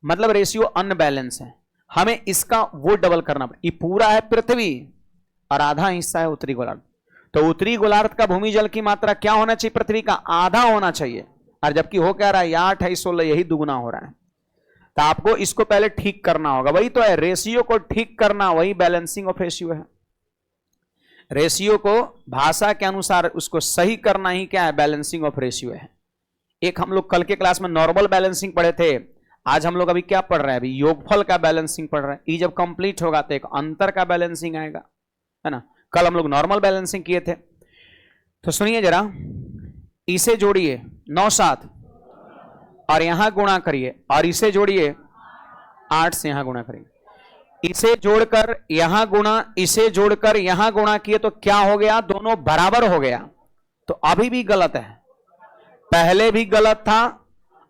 मतलब रेशियो अनबैलेंस है। हमें इसका वो डबल करना पड़ेगा। ये पूरा है पृथ्वी और आधा हिस्सा है उत्तरी गोलार्ध, तो उत्तरी गोलार्ध का भूमि जल की मात्रा क्या होना चाहिए, पृथ्वी का आधा होना चाहिए, और जबकि हो क्या रहा है, 8 है 16, यही दुगुना हो रहा है। तो आपको इसको पहले ठीक करना होगा, वही तो है, रेशियो को ठीक करना, वही बैलेंसिंग ऑफ रेशियो है। रेशियो को भाषा के अनुसार उसको सही करना ही क्या है, बैलेंसिंग ऑफ रेशियो है। एक हम लोग कल के क्लास में नॉर्मल बैलेंसिंग पढ़े थे, आज हम लोग अभी क्या पढ़ रहे हैं, अभी योगफल का बैलेंसिंग पढ़ रहे हैं। ये जब कंप्लीट होगा तो एक अंतर का बैलेंसिंग आएगा, है ना। कल हम लोग नॉर्मल बैलेंसिंग किए थे। तो सुनिए जरा, इसे जोड़िए 9 7 और यहां गुणा करिए, और इसे जोड़िए 8 से यहां गुणा करिए, इसे जोड़कर यहां गुणा, इसे जोड़कर यहां गुणा किए तो क्या हो गया, दोनों बराबर हो गया। तो अभी भी गलत है, पहले भी गलत था,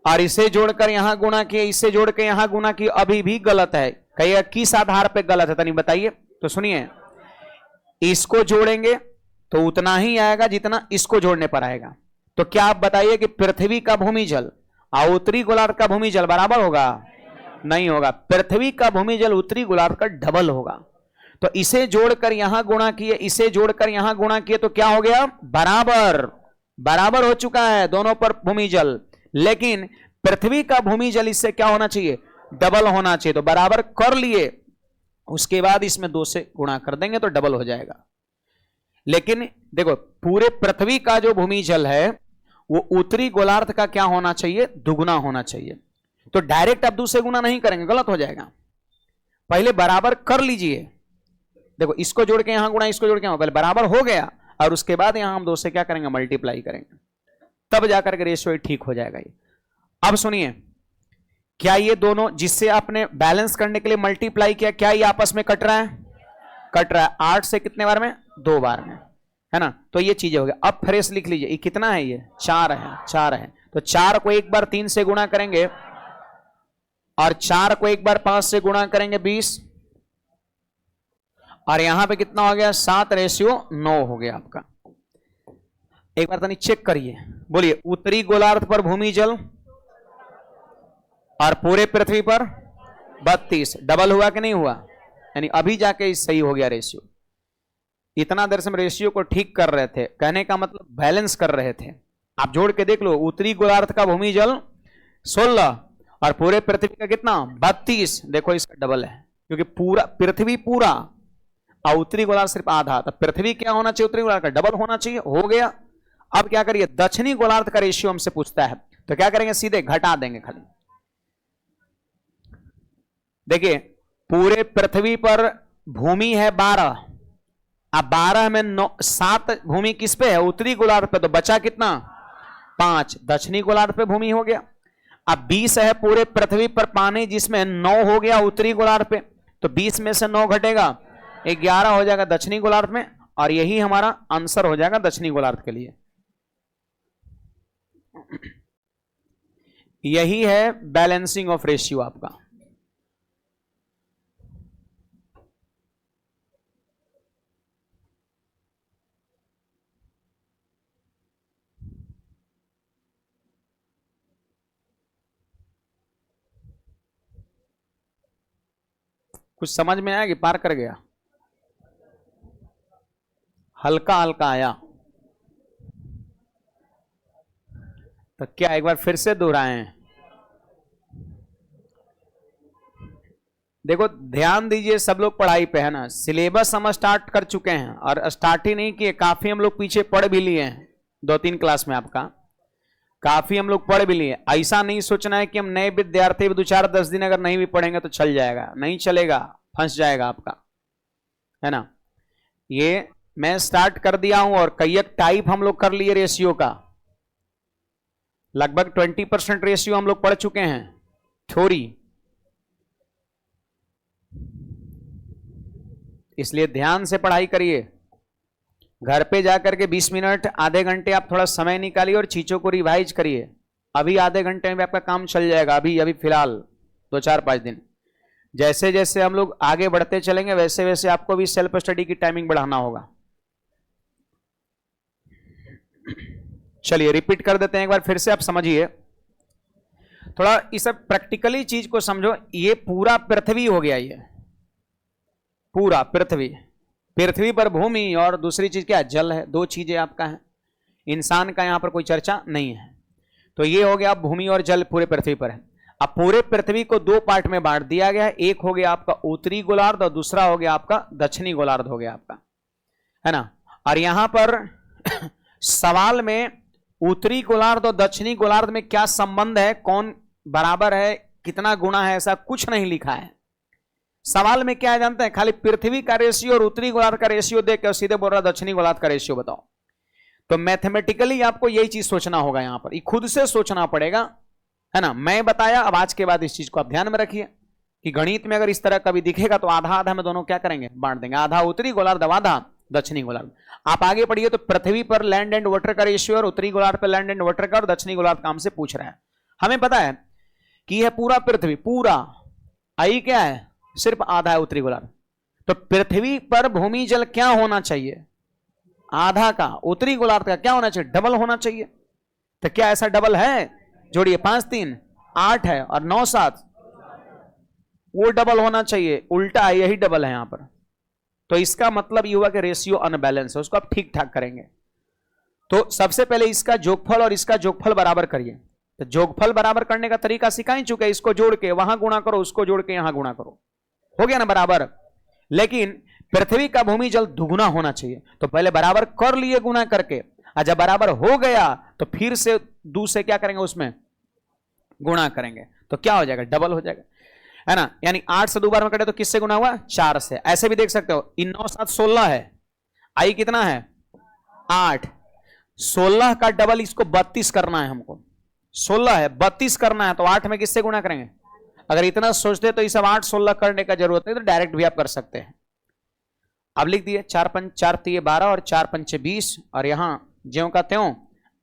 और इसे जोड़कर यहां गुणा किए, इसे जोड़ के यहां गुणा किए, अभी भी गलत है। कहिए किस आधार पे गलत है, तनी बताइए। तो सुनिए, इसको जोड़ेंगे तो उतना ही आएगा जितना इसको जोड़ने पर आएगा। तो क्या आप बताइए कि पृथ्वी का भूमि जल और उत्तरी गोलार्ध का भूमि जल बराबर होगा? नहीं होगा। पृथ्वी का भूमि जल उत्तरी गोलार्ध का डबल होगा। तो इसे जोड़कर यहां गुणा किए, इसे जोड़कर यहां गुणा किए तो क्या हो गया, बराबर बराबर हो चुका है दोनों पर भूमि जल। लेकिन पृथ्वी का भूमि जल इससे क्या होना चाहिए, डबल होना चाहिए। तो बराबर कर लिए, उसके बाद इसमें 2 से गुणा कर देंगे तो डबल हो जाएगा। लेकिन देखो पूरे पृथ्वी का जो भूमि जल है वो उत्तरी गोलार्ध का क्या होना चाहिए, दुगुना होना चाहिए। तो डायरेक्ट आप 2 से गुना नहीं करेंगे, गलत हो जाएगा। पहले बराबर कर लीजिए। देखो इसको जोड़ के यहां गुणा, इसको जोड़ के यहां, पहले बराबर हो गया और उसके बाद यहां हम 2 से क्या करेंगे, मल्टीप्लाई करेंगे, तब जाकर के रेशियो ठीक हो जाएगा ये। अब सुनिए, क्या ये दोनों जिससे आपने बैलेंस करने के लिए मल्टीप्लाई किया, क्या ये आपस में कट रहा है, कट रहा है। 8 से कितने बार में, 2 बार में, है ना। तो ये चीजें हो गई। अब फ्रेश लिख लीजिए, ये कितना है, ये 4 है, 4 है। तो 4 को एक बार 3 से गुणा करेंगे और 4 को एक बार 5 से गुणा करेंगे 20, और यहां पे कितना हो गया, 7:9 हो गया आपका। एक बार तनी चेक करिए, बोलिए उत्तरी गोलार्ध पर भूमि जल और पूरे पृथ्वी पर 32, डबल हुआ कि नहीं हुआ, यानी अभी जाके सही हो गया रेशियो। इतना देर से हम रेशियो को ठीक कर रहे थे, कहने का मतलब बैलेंस कर रहे थे। आप जोड़ के देख लो, उत्तरी गोलार्ध का भूमि जल 16 और पूरे पृथ्वी का कितना, 32। देखो इसका डबल है, क्योंकि पूरा पृथ्वी पूरा और उत्तरी गोलार्ध सिर्फ आधा। तो पृथ्वी क्या होना चाहिए, उत्तरी गोलार्ध का डबल होना चाहिए, हो गया। अब क्या करिए, दक्षिणी गोलार्ध का रेशियो हमसे पूछता है, तो क्या करेंगे, सीधे घटा देंगे खाली। देखिए पूरे पृथ्वी पर भूमि है 12, अब 12 में 7 भूमि किस पे है, उत्तरी गोलार्ध पे, तो बचा कितना, 5, दक्षिणी गोलार्ध पे भूमि हो गया। अब 20 है पूरे पृथ्वी पर पानी, जिसमें 9 हो गया उत्तरी गोलार्ध पे, तो 20 में से 9 घटेगा, 11 हो जाएगा दक्षिणी गोलार्ध में, और यही हमारा आंसर हो जाएगा दक्षिणी गोलार्ध के लिए। यही है बैलेंसिंग ऑफ रेशियो आपका। कुछ समझ में आया कि पार कर गया, हल्का हल्का आया, तो क्या एक बार फिर से दोहराएं। देखो ध्यान दीजिए, सब लोग पढ़ाई पे है ना, सिलेबस हम स्टार्ट कर चुके हैं, और स्टार्ट ही नहीं किए, काफी हम लोग पीछे पढ़ भी लिए हैं, 2-3 क्लास में आपका काफी हम लोग पढ़ भी लिए। ऐसा नहीं सोचना है कि हम नए विद्यार्थी 2-4-10 दिन अगर नहीं भी पढ़ेंगे तो चल जाएगा, नहीं चलेगा, फंस जाएगा आपका, है ना। ये मैं स्टार्ट कर दिया हूं, और कई एक टाइप हम लोग कर लिए रेशियो का, लगभग 20% रेशियो हम लोग पढ़ चुके हैं थ्योरी। इसलिए ध्यान से पढ़ाई करिए, घर पे जाकर के 20 मिनट आधे घंटे आप थोड़ा समय निकालिए और चीजों को रिवाइज करिए। अभी आधे घंटे में आपका काम चल जाएगा, अभी फिलहाल 2-4-5 दिन। जैसे जैसे हम लोग आगे बढ़ते चलेंगे वैसे वैसे आपको भी सेल्फ स्टडी की टाइमिंग बढ़ाना होगा। चलिए रिपीट कर देते हैं एक बार फिर से, आप समझिए थोड़ा, इस प्रैक्टिकली चीज को समझो। ये पूरा पृथ्वी हो गया, ये पूरा पृथ्वी, पृथ्वी पर भूमि और दूसरी चीज क्या, जल है। 2 चीजें आपका है, इंसान का यहां पर कोई चर्चा नहीं है। तो ये हो गया भूमि और जल पूरे पृथ्वी पर है। अब पूरे पृथ्वी को 2 पार्ट में बांट दिया गया है, एक हो गया आपका उत्तरी गोलार्ध और दूसरा हो गया आपका दक्षिणी गोलार्ध हो गया आपका, है ना। और यहां पर सवाल में उत्तरी गोलार्ध और दक्षिणी गोलार्ध में क्या संबंध है, कौन बराबर है, कितना गुणा है, ऐसा कुछ नहीं लिखा है। सवाल में क्या है जानते हैं, खाली पृथ्वी का रेशियो और उत्तरी गोलार्ध का रेशियो देख के सीधे बोल रहा दक्षिणी गोलार्ध का रेशियो बताओ। तो मैथमेटिकली आपको यही चीज सोचना होगा, यहां पर खुद से सोचना पड़ेगा, है ना। मैं बताया, अब आज के बाद इस चीज को आप ध्यान में रखिए कि गणित में अगर इस तरह कभी दिखेगा तो आधा आधा में दोनों क्या करेंगे, बांट देंगे, आधा उत्तरी गोलार्ध आधा दक्षिणी गोलार्ध। आप आगे पढ़िए तो पृथ्वी पर लैंड एंड वाटर का रेशियो और उत्तरी गोलार्ध पर लैंड एंड वाटर का और दक्षिणी गोलार्ध का हमसे पूछ रहा है। हमें पता है कि यह पूरा पृथ्वी, पूरा आई क्या है, सिर्फ आधा है उत्तरी गोलार्ध। तो पृथ्वी पर भूमि जल क्या होना चाहिए, आधा का। उत्तरी गोलार्ध का क्या होना चाहिए, डबल होना चाहिए। तो क्या ऐसा डबल है, जोड़िए, 5 3 8 है और 9 7 वो डबल होना चाहिए, उल्टा है, यही डबल है यहां पर। तो इसका मतलब ये हुआ कि रेशियो अनबैलेंस है, उसको आप ठीक ठाक करेंगे। तो सबसे पहले इसका जोगफल और इसका जोगफल बराबर करिए। तो जोगफल बराबर करने का तरीका सिखा ही चुके, इसको जोड़ के वहां गुणा करो, उसको जोड़ के यहां गुणा करो, हो गया ना बराबर। लेकिन पृथ्वी का भूमि जल दुगुना होना चाहिए, तो पहले बराबर कर लिए गुना करके, और जब बराबर हो गया तो फिर से 2 से क्या करेंगे, उसमें गुणा करेंगे, तो क्या हो जाएगा, डबल हो जाएगा, है ना। यानी 8 से 2 बार में कटे तो किससे गुना हुआ, 4 से। ऐसे भी देख सकते हो, इन 9 7 16 है, आई कितना है 8, 16 का डबल इसको 32 करना है हमको, 16 है 32 करना है, तो 8 में किससे गुणा करेंगे। अगर इतना सोचते तो ये सब 8 16 करने का जरूरत नहीं, तो डायरेक्ट भी आप कर सकते हैं। अब लिख दिए 4 5 4 3 12 और 4 5 20, और यहां ज्यों का त्यों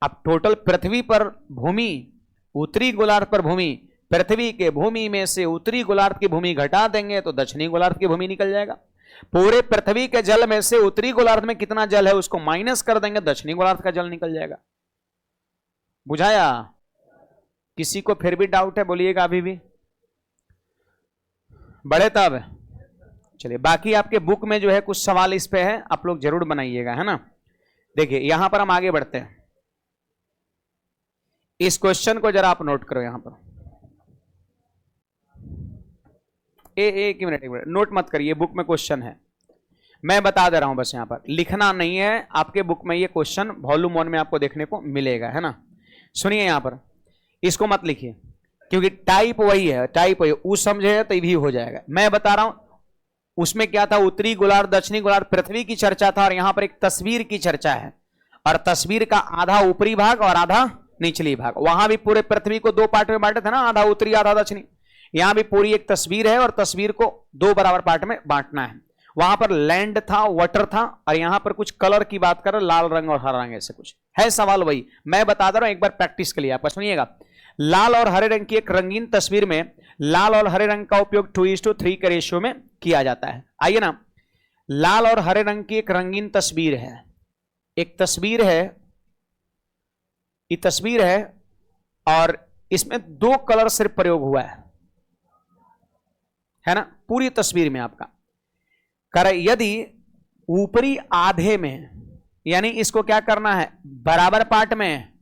अब टोटल पृथ्वी पर भूमि, उत्तरी गोलार्ध पर भूमि, पृथ्वी के भूमि में से उत्तरी गोलार्ध की भूमि घटा देंगे तो दक्षिणी गोलार्ध की भूमि निकल जाएगा। पूरे पृथ्वी के जल में से उत्तरी गोलार्ध में कितना जल है उसको माइनस कर देंगे, दक्षिणी गोलार्ध का जल निकल जाएगा। बुझाया? किसी को फिर भी डाउट है बोलिएगा अभी भी, बड़े तब चलिए। बाकी आपके बुक में जो है कुछ सवाल इस पे है, आप लोग जरूर बनाइएगा, है ना। देखिए यहां पर हम आगे बढ़ते हैं, इस क्वेश्चन को जरा आप नोट करो। यहां पर एक मिनट नोट मत करिए, बुक में क्वेश्चन है, मैं बता दे रहा हूं बस। यहां पर लिखना नहीं है, आपके बुक में ये क्वेश्चन वॉल्यूम 1 में आपको देखने को मिलेगा, है ना। सुनिए यहां पर, इसको मत लिखिए क्योंकि टाइप वही है, टाइप वही, उस समझे तो भी हो जाएगा। मैं बता रहा हूं उसमें क्या था, उत्तरी गोलार्ध दक्षिणी गोलार्ध पृथ्वी की चर्चा था, और यहां पर एक तस्वीर की चर्चा है, और तस्वीर का आधा ऊपरी भाग और आधा निचली भाग। वहां भी पूरे पृथ्वी को 2 पार्ट में बांटे थे ना, आधा उत्तरी आधा दक्षिणी। यहां भी पूरी एक तस्वीर है और तस्वीर को 2 बराबर पार्ट में बांटना है। वहां पर लैंड था, वाटर था, और यहां पर कुछ कलर की बात कर, लाल रंग और हरा रंग, ऐसे कुछ है सवाल। वही मैं बता दे रहा हूं, एक बार प्रैक्टिस के लिए आपका सुनिएगा। लाल और हरे रंग की एक रंगीन तस्वीर में लाल और हरे रंग का उपयोग 2:3 के रेशियो में किया जाता है। आइए ना, लाल और हरे रंग की एक रंगीन तस्वीर है, एक तस्वीर है, ये तस्वीर है, और इसमें 2 कलर सिर्फ प्रयोग हुआ है ना, पूरी तस्वीर में आपका कर। यदि ऊपरी आधे में, यानी इसको क्या करना है, बराबर पार्ट में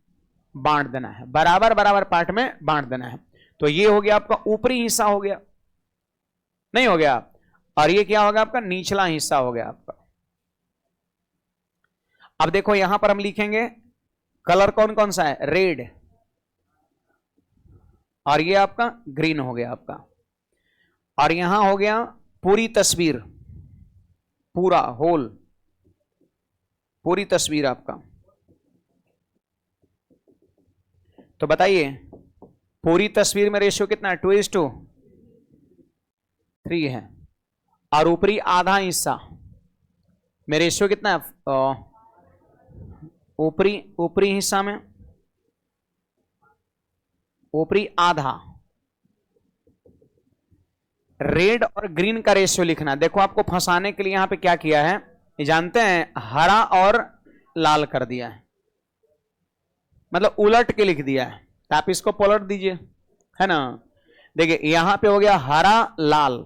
बांट देना है, बराबर बराबर पार्ट में बांट देना है, तो ये हो गया आपका ऊपरी हिस्सा, हो गया नहीं हो गया, और ये क्या होगा आपका निचला हिस्सा हो गया आपका। अब देखो यहां पर हम लिखेंगे कलर कौन कौन सा है, रेड, और ये आपका ग्रीन हो गया आपका, और यहां हो गया पूरी तस्वीर, पूरा होल, पूरी तस्वीर आपका। तो बताइए पूरी तस्वीर में रेशियो कितना है, 2:3 है, और ऊपरी आधा हिस्सा में रेशियो कितना है, ऊपरी हिस्सा में ऊपरी आधा। रेड और ग्रीन का रेशियो लिखना। देखो आपको फंसाने के लिए यहां पे क्या किया है, ये जानते हैं, हरा और लाल कर दिया है, मतलब उलट के लिख दिया है, तो आप इसको पलट दीजिए, है ना। देखिए यहां पे हो गया हरा लाल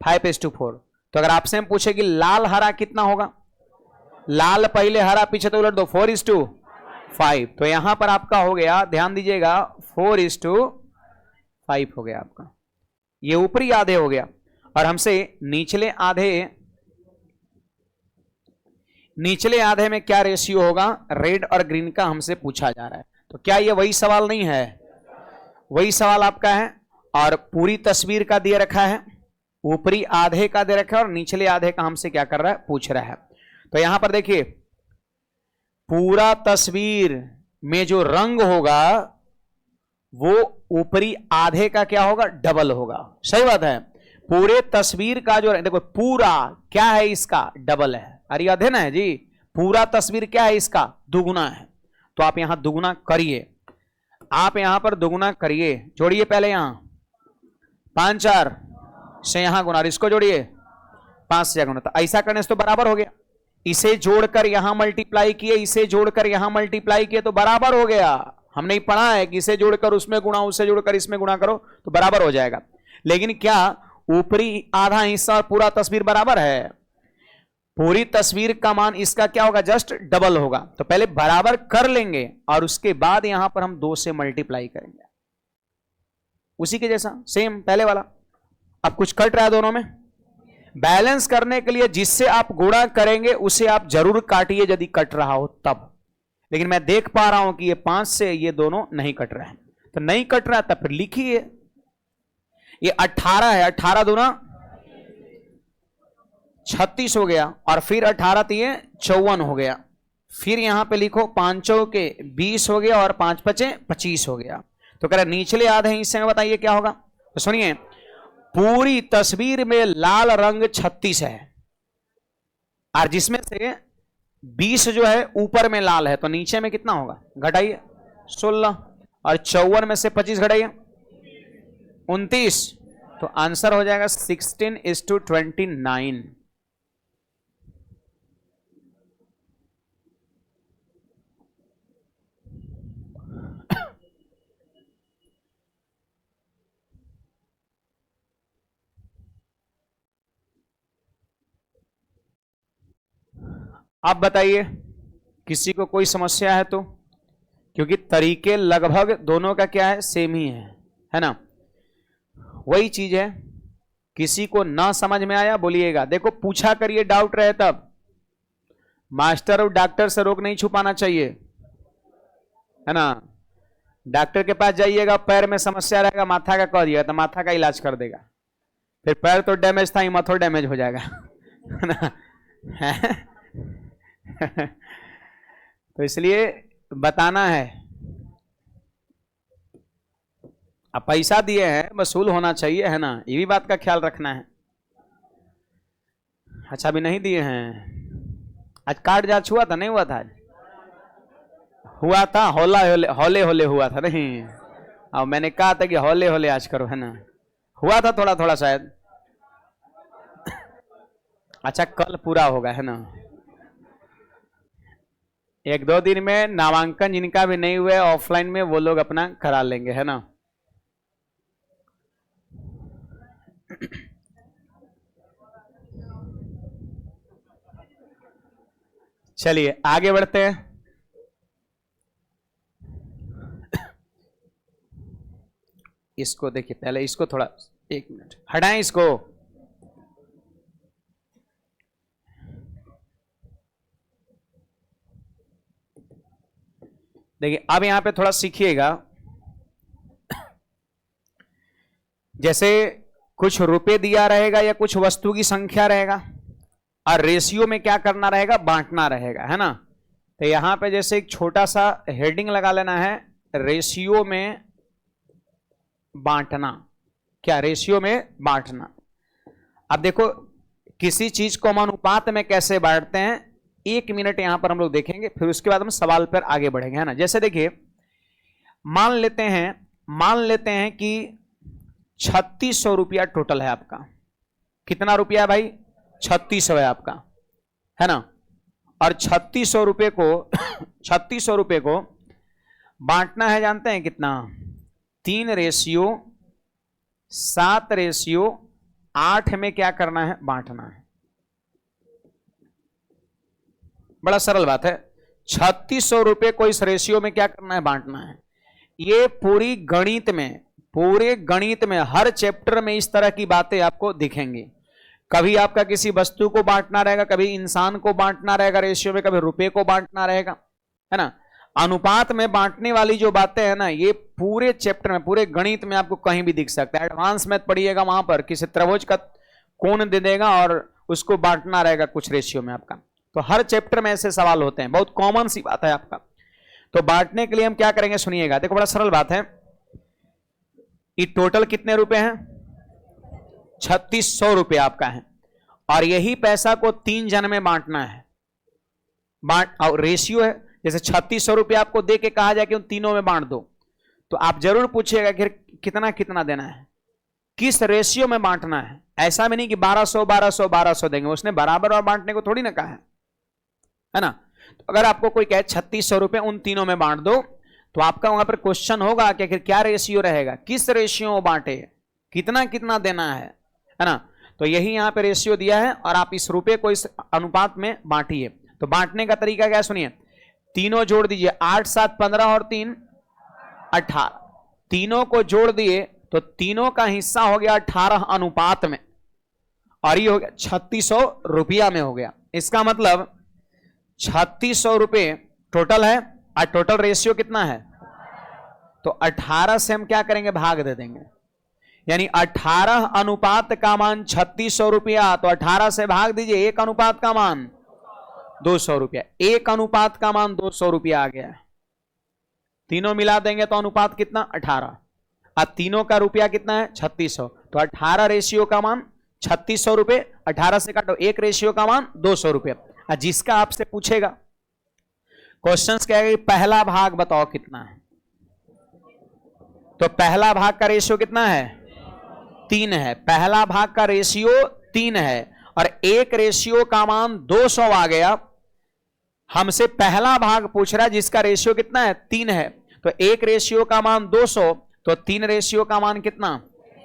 5:4, तो अगर आपसे हम पूछे कि लाल हरा कितना होगा, लाल पहले हरा पीछे, तो उलट दो 4:5, तो यहां पर आपका हो गया, ध्यान दीजिएगा, 4:5 हो गया आपका, ये ऊपरी आधे हो गया। और हमसे निचले आधे में क्या रेशियो होगा, रेड और ग्रीन का हमसे पूछा जा रहा है। तो क्या ये वही सवाल नहीं है, वही सवाल आपका है, और पूरी तस्वीर का दिए रखा है, ऊपरी आधे का दे रखा है, और निचले आधे का हमसे क्या कर रहा है, पूछ रहा है। तो यहां पर देखिए पूरा तस्वीर में जो रंग होगा वो ऊपरी आधे का क्या होगा, डबल होगा। सही बात है, पूरे तस्वीर का जो देखो पूरा क्या है, इसका डबल है, अरे अध्ययन है जी, पूरा तस्वीर क्या है, इसका दुगुना है। तो आप यहां दुगुना करिए, आप यहां पर दुगुना करिए, जोड़िए पहले यहां 5 4 से यहां गुना, इसको जोड़िए 5 से गुना, तो ऐसा करने से तो बराबर हो गया। इसे जोड़कर यहां मल्टीप्लाई किए, इसे जोड़कर यहां मल्टीप्लाई किए, तो बराबर हो गया। हमने ही पढ़ा है कि इसे जोड़कर उसमें गुणा, उसे जोड़कर इसमें गुणा करो तो बराबर हो जाएगा। लेकिन क्या ऊपरी आधा हिस्सा और पूरा तस्वीर बराबर है, पूरी तस्वीर का मान इसका क्या होगा, जस्ट डबल होगा। तो पहले बराबर कर लेंगे और उसके बाद यहां पर हम 2 से मल्टीप्लाई करेंगे, उसी के जैसा सेम पहले वाला। अब कुछ कट रहा है दोनों में, बैलेंस करने के लिए जिससे आप गुणा करेंगे उसे आप जरूर काटिए यदि कट रहा हो तब। लेकिन मैं देख पा रहा हूं कि ये 5 से ये दोनों नहीं कट रहे हैं, तो नहीं कट रहा तब फिर लिखिए। ये 18 है, 18 दूना 36 हो गया, और फिर 18 तिये 54 हो गया। फिर यहां पे लिखो 5 चौके 20 हो गया और 5 पचे 25 हो गया। तो कह रहे निचले आधे हिस्से में बताइए क्या होगा। तो सुनिए, पूरी तस्वीर में लाल रंग 36 है, और जिसमें से 20 जो है ऊपर में लाल है, तो नीचे में कितना होगा, घटाइए 16, और 54 में से 25 घटाइए 29, तो आंसर हो जाएगा 16:29। आप बताइए किसी को कोई समस्या है तो, क्योंकि तरीके लगभग दोनों का क्या है, सेम ही है ना, वही चीज है। किसी को ना समझ में आया बोलिएगा, देखो पूछा करिए, डाउट रहे तब। मास्टर और डॉक्टर से रोक नहीं छुपाना चाहिए, है ना। डॉक्टर के पास जाइएगा, पैर में समस्या रहेगा, माथा का कह दिएगा तो माथा का इलाज कर देगा, फिर पैर तो डैमेज था, हिम्मत डैमेज हो जाएगा, है ना। तो इसलिए बताना है, अब पैसा दिए हैं, वसूल होना चाहिए, है ना, ये भी बात का ख्याल रखना है। अच्छा, अभी नहीं दिए हैं, आज कार्ड जांच हुआ था नहीं हुआ था, आज हुआ था, हौले हौले हुआ था नहीं, अब मैंने कहा था कि हौले हौले आज करो, है ना, हुआ था थोड़ा थोड़ा शायद। अच्छा, कल पूरा होगा, है ना। 1-2 दिन में नामांकन जिनका भी नहीं हुआ ऑफलाइन में, वो लोग अपना करा लेंगे, है ना। चलिए आगे बढ़ते हैं। इसको देखिए, पहले इसको थोड़ा 1 मिनट हटाएं इसको। देखिए अब यहां पे थोड़ा सीखिएगा, जैसे कुछ रुपए दिया रहेगा या कुछ वस्तु की संख्या रहेगा, और रेशियो में क्या करना रहेगा, बांटना रहेगा, है ना। तो यहां पे जैसे एक छोटा सा हेडिंग लगा लेना है, रेशियो में बांटना। क्या, रेशियो में बांटना। अब देखो किसी चीज को हम अनुपात में कैसे बांटते हैं, 1 मिनट यहां पर हम लोग देखेंगे, फिर उसके बाद हम सवाल पर आगे बढ़ेंगे, है ना। जैसे देखिए, मान लेते हैं कि 3600 रुपया टोटल है आपका। कितना रुपया है भाई, 3600 है आपका, है ना। और 3600 रुपये को बांटना है, जानते हैं कितना, 3:7:8 में क्या करना है, बांटना है। बड़ा सरल बात है, 3600 रुपये को इस रेशियो में क्या करना है, बांटना है। ये पूरे गणित में हर चैप्टर में इस तरह की बातें आपको दिखेंगी। कभी आपका किसी वस्तु को बांटना रहेगा, कभी इंसान को बांटना रहेगा रेशियो में, कभी रुपए को बांटना रहेगा, है ना। अनुपात में बांटने वाली जो बातें हैं ना, ये पूरे चैप्टर में, पूरे गणित में आपको कहीं भी दिख सकता है। एडवांस मैथ पढ़िएगा, वहां पर किसी त्रिभुज का कोण दे देगा और उसको बांटना रहेगा कुछ रेशियो में आपका। तो हर चैप्टर में ऐसे सवाल होते हैं, बहुत कॉमन सी बात है आपका। तो बांटने के लिए हम क्या करेंगे, सुनिएगा। देखो बड़ा सरल बात है, ये टोटल कितने रुपए हैं, 3600 रुपये आपका है, और यही पैसा को 3 जन में बांटना है। और रेशियो है, जैसे 3600 रुपये आपको दे के कहा जाए कि उन तीनों में बांट दो, तो आप जरूर पूछिएगा कि कितना कितना देना है, किस रेशियो में बांटना है। ऐसा भी नहीं कि 1200 देंगे, उसने बराबर और बांटने को थोड़ी ना कहा है ना। तो अगर आपको कोई कहे 3600 रुपये उन तीनों में बांट दो, तो आपका वहां पर क्वेश्चन होगा कि क्या रेशियो रहेगा, किस रेशियो में बांटे, कितना कितना देना है। है ना। तो यही यहाँ पे रेशियो दिया है और आप इस रुपए को इस अनुपात में बांटिए। तो बांटने का तरीका क्या सुनिए, तीनों जोड़ दीजिए, 8 7 15 और 3 18, तीनों को जोड़ दिए तो तीनों का हिस्सा हो गया 18 अनुपात में और ये हो गया 3600 रुपया में हो गया। इसका मतलब 3600 रुपये टोटल है और टोटल रेशियो कितना है, तो 18 से हम क्या करेंगे, भाग दे देंगे, यानी 18 अनुपात का मान 3600 रुपया, तो 18 से भाग दीजिए, एक अनुपात का मान 200 रुपया, एक अनुपात का मान 200 रुपया आ गया। तीनों मिला देंगे तो अनुपात कितना 18, अब तीनों का रुपया कितना है 3600, तो 18 रेशियो का मान 3600 रुपये, 18 से काटो, एक रेशियो का मान 200 रुपये। जिसका आपसे पूछेगा क्वेश्चंस क्या है, पहला भाग बताओ कितना है, तो पहला भाग का रेशियो कितना है 3 है, पहला भाग का रेशियो 3 है और एक रेशियो का मान 200 आ गया। हमसे पहला भाग पूछ रहा है जिसका रेशियो कितना है 3 है, तो एक रेशियो का मान 200, तो 3 रेशियो का मान कितना,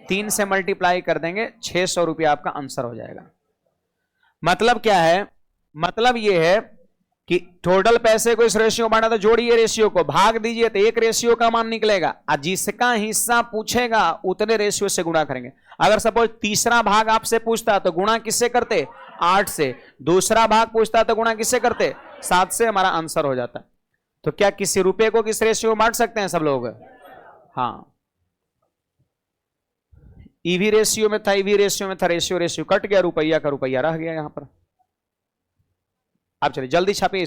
3 से मल्टीप्लाई कर देंगे, 600 रुपया आपका आंसर हो जाएगा। मतलब क्या है, मतलब यह है कि टोटल पैसे को इस रेशियो में बांटा, तो जोड़िए रेशियो को, भाग दीजिए तो एक रेशियो का मान निकलेगा और जिसका हिस्सा पूछेगा उतने रेशियो से गुणा करेंगे। अगर सपोज तीसरा भाग आपसे पूछता तो गुणा किससे करते 8 से, दूसरा भाग पूछता तो गुणा किससे करते 7 से, हमारा आंसर हो जाता। तो क्या किसी रुपए को किस रेशियो में बांट सकते हैं सब लोग, हाँ, ईवी रेशियो में था, ईवी रेशियो में था, रेशियो रेशियो कट गया, रुपया का रुपया रह गया यहां पर। आप चलिए जल्दी छापिए,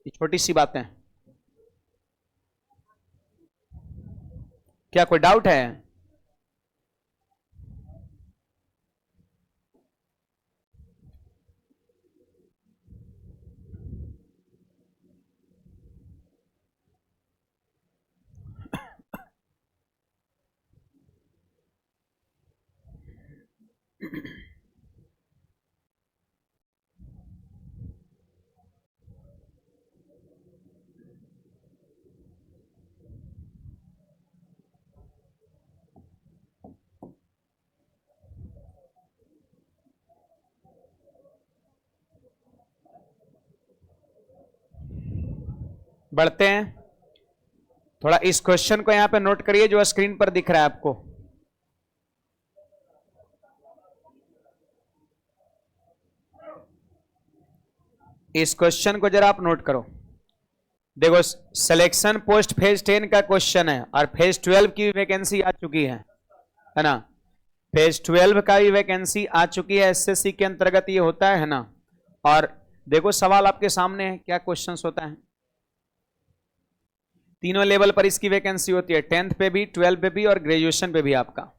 छोटी सी बातें, क्या कोई डाउट है? बढ़ते हैं, थोड़ा इस क्वेश्चन को यहां पे नोट करिए जो स्क्रीन पर दिख रहा है आपको। इस क्वेश्चन को जरा आप नोट करो, देखो सिलेक्शन पोस्ट फेज 10 का क्वेश्चन है और फेज 12 की वैकेंसी आ चुकी है ना, फेज 12 का भी वैकेंसी आ चुकी है, एसएससी के अंतर्गत ये होता है ना। और देखो सवाल आपके सामने है, क्या क्वेश्चंस होता है, तीनों लेवल पर इसकी वैकेंसी होती है, 10th पे भी, 12 पे भी और ग्रेजुएशन पे भी आपका।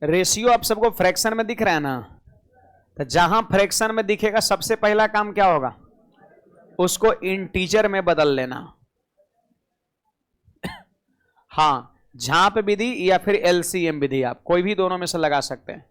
रेशियो आप सबको फ्रैक्शन में दिख रहा है ना, तो जहां फ्रैक्शन में दिखेगा सबसे पहला काम क्या होगा, उसको इंटीजर में बदल लेना। हाँ, झांप विधि या फिर एलसीएम विधि, आप कोई भी दोनों में से लगा सकते हैं।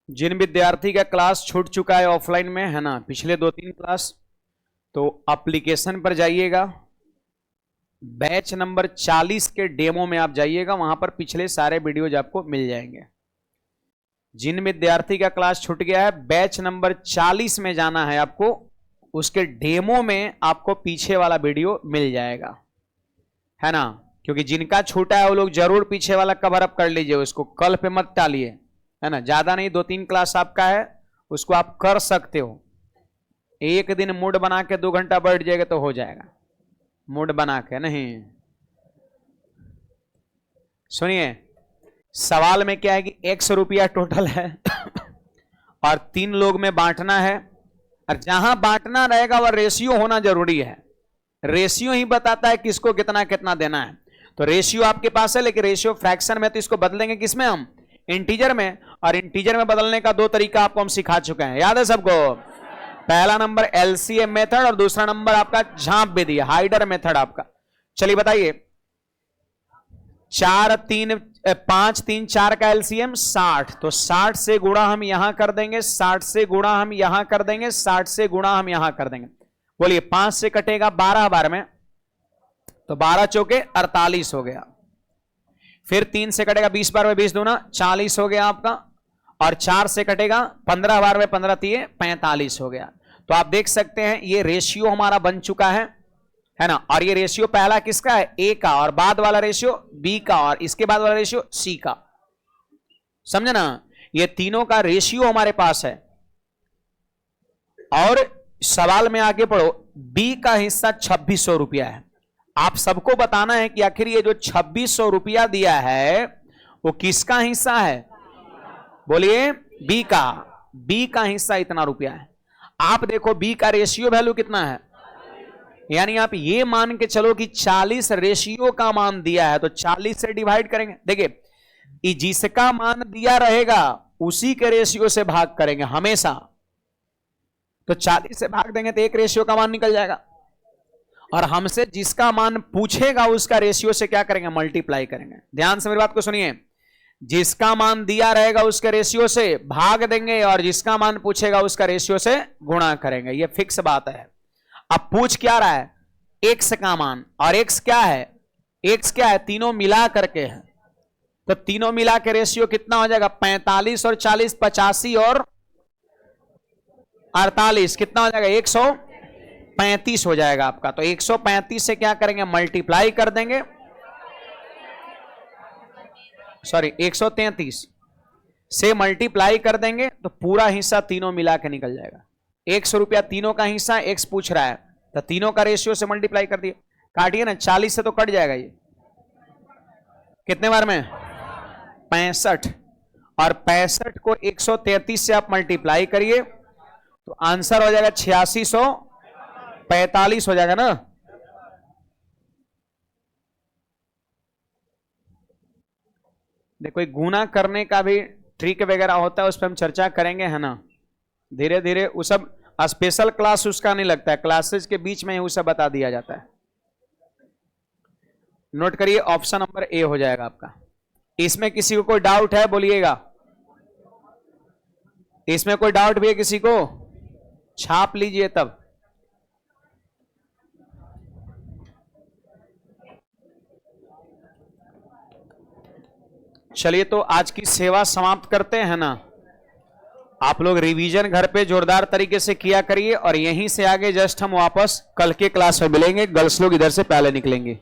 जिन विद्यार्थी का क्लास छूट चुका है ऑफलाइन में है ना, पिछले 2-3 क्लास, तो एप्लीकेशन पर जाइएगा, बैच नंबर 40 के डेमो में आप जाइएगा, वहां पर पिछले सारे वीडियोज आपको मिल जाएंगे। जिन विद्यार्थी का क्लास छूट गया है, बैच नंबर 40 में जाना है आपको, उसके डेमो में आपको पीछे वाला वीडियो मिल जाएगा, है ना। क्योंकि जिनका छूटा है वो लोग जरूर पीछे वाला कवर अप कर लीजिए, उसको कल पे मत टालिए, है ना। ज्यादा नहीं, 2-3 क्लास आपका है, उसको आप कर सकते हो, एक दिन मूड बना के 2 घंटा बैठ जाएगा तो हो जाएगा। मूड बना के नहीं। सुनिए, सवाल में क्या है कि 100 रुपया टोटल है और 3 लोग में बांटना है, और जहां बांटना रहेगा वह रेशियो होना जरूरी है। रेशियो ही बताता है किसको कितना कितना देना है। तो रेशियो आपके पास है, लेकिन रेशियो फ्रैक्शन में, तो इसको बदलेंगे किसमें हम, इंटीजर में। और इंटीजर में बदलने का 2 तरीका आपको हम सिखा चुके हैं, याद है सबको। पहला नंबर एलसीएम मेथड और दूसरा नंबर आपका झांप विधि, हाइडर मेथड आपका। चलिए बताइए, 5 3 4 का एलसीएम 60, तो 60 से गुणा हम यहां कर देंगे, 60 से गुणा हम यहां कर देंगे, 60 से गुणा हम यहां कर देंगे। बोलिए 5 से कटेगा 12 बार में, तो 12 चौके 48 हो गया। फिर 3 से कटेगा 20 बार में, 20 दूना 40 हो गया आपका। और 4 से कटेगा 15 बार में, 15 तिये 45 हो गया। तो आप देख सकते हैं ये रेशियो हमारा बन चुका है ना। और ये रेशियो पहला किसका है, ए का, और बाद वाला रेशियो बी का, और इसके बाद वाला रेशियो सी का। समझे ना, ये तीनों का रेशियो हमारे पास है। और सवाल में आगे पढ़ो, बी का हिस्सा 2600 रुपया है। आप सबको बताना है कि आखिर ये जो 2600 रुपया दिया है वो किसका हिस्सा है। बोलिए बी का। बी का हिस्सा इतना रुपया है। आप देखो बी का रेशियो वैल्यू कितना है, यानी आप ये मान के चलो कि 40 रेशियो का मान दिया है, तो 40 से डिवाइड करेंगे। देखिए जिसका मान दिया रहेगा उसी के रेशियो से भाग करेंगे हमेशा। तो 40 से भाग देंगे तो 1 रेशियो का मान निकल जाएगा, और हमसे जिसका मान पूछेगा उसका रेशियो से क्या करेंगे, मल्टीप्लाई करेंगे। ध्यान से मेरी बात को सुनिए, जिसका मान दिया रहेगा उसके रेशियो से भाग देंगे, और जिसका मान पूछेगा उसका रेशियो से गुणा करेंगे। ये फिक्स बात है। अब पूछ क्या रहा है, x का मान, और x क्या है, x क्या है, तीनों मिला करके है। तो तीनों मिला के रेशियो कितना हो जाएगा, 45 और 40 85 और 48 कितना हो जाएगा, 135 हो जाएगा आपका। तो 135 से क्या करेंगे, मल्टीप्लाई कर देंगे, सॉरी 133 से मल्टीप्लाई कर देंगे, तो पूरा हिस्सा तीनों मिला के निकल जाएगा। 100 रुपया तीनों का हिस्सा, एक्स पूछ रहा है, तो तीनों का रेशियो से मल्टीप्लाई कर दिए। काटिए ना, 40 से तो कट जाएगा ये, कितने बार में, 65, और 65 को 133 से आप मल्टीप्लाई करिए तो आंसर हो जाएगा 8645 हो जाएगा ना। देखो गुना करने का भी ट्रिक वगैरह होता है, उस पर हम चर्चा करेंगे, है ना, धीरे धीरे। वो सब स्पेशल क्लास उसका नहीं लगता है, क्लासेस के बीच में ही वो सब बता दिया जाता है। नोट करिए, ऑप्शन नंबर ए हो जाएगा आपका। इसमें किसी को कोई डाउट है, बोलिएगा। इसमें कोई डाउट भी है किसी को, छाप लीजिए तब। चलिए तो आज की सेवा समाप्त करते हैं ना। आप लोग रिवीजन घर पे जोरदार तरीके से किया करिए, और यहीं से आगे जस्ट हम वापस कल के क्लास में मिलेंगे। गर्ल्स लोग इधर से पहले निकलेंगे।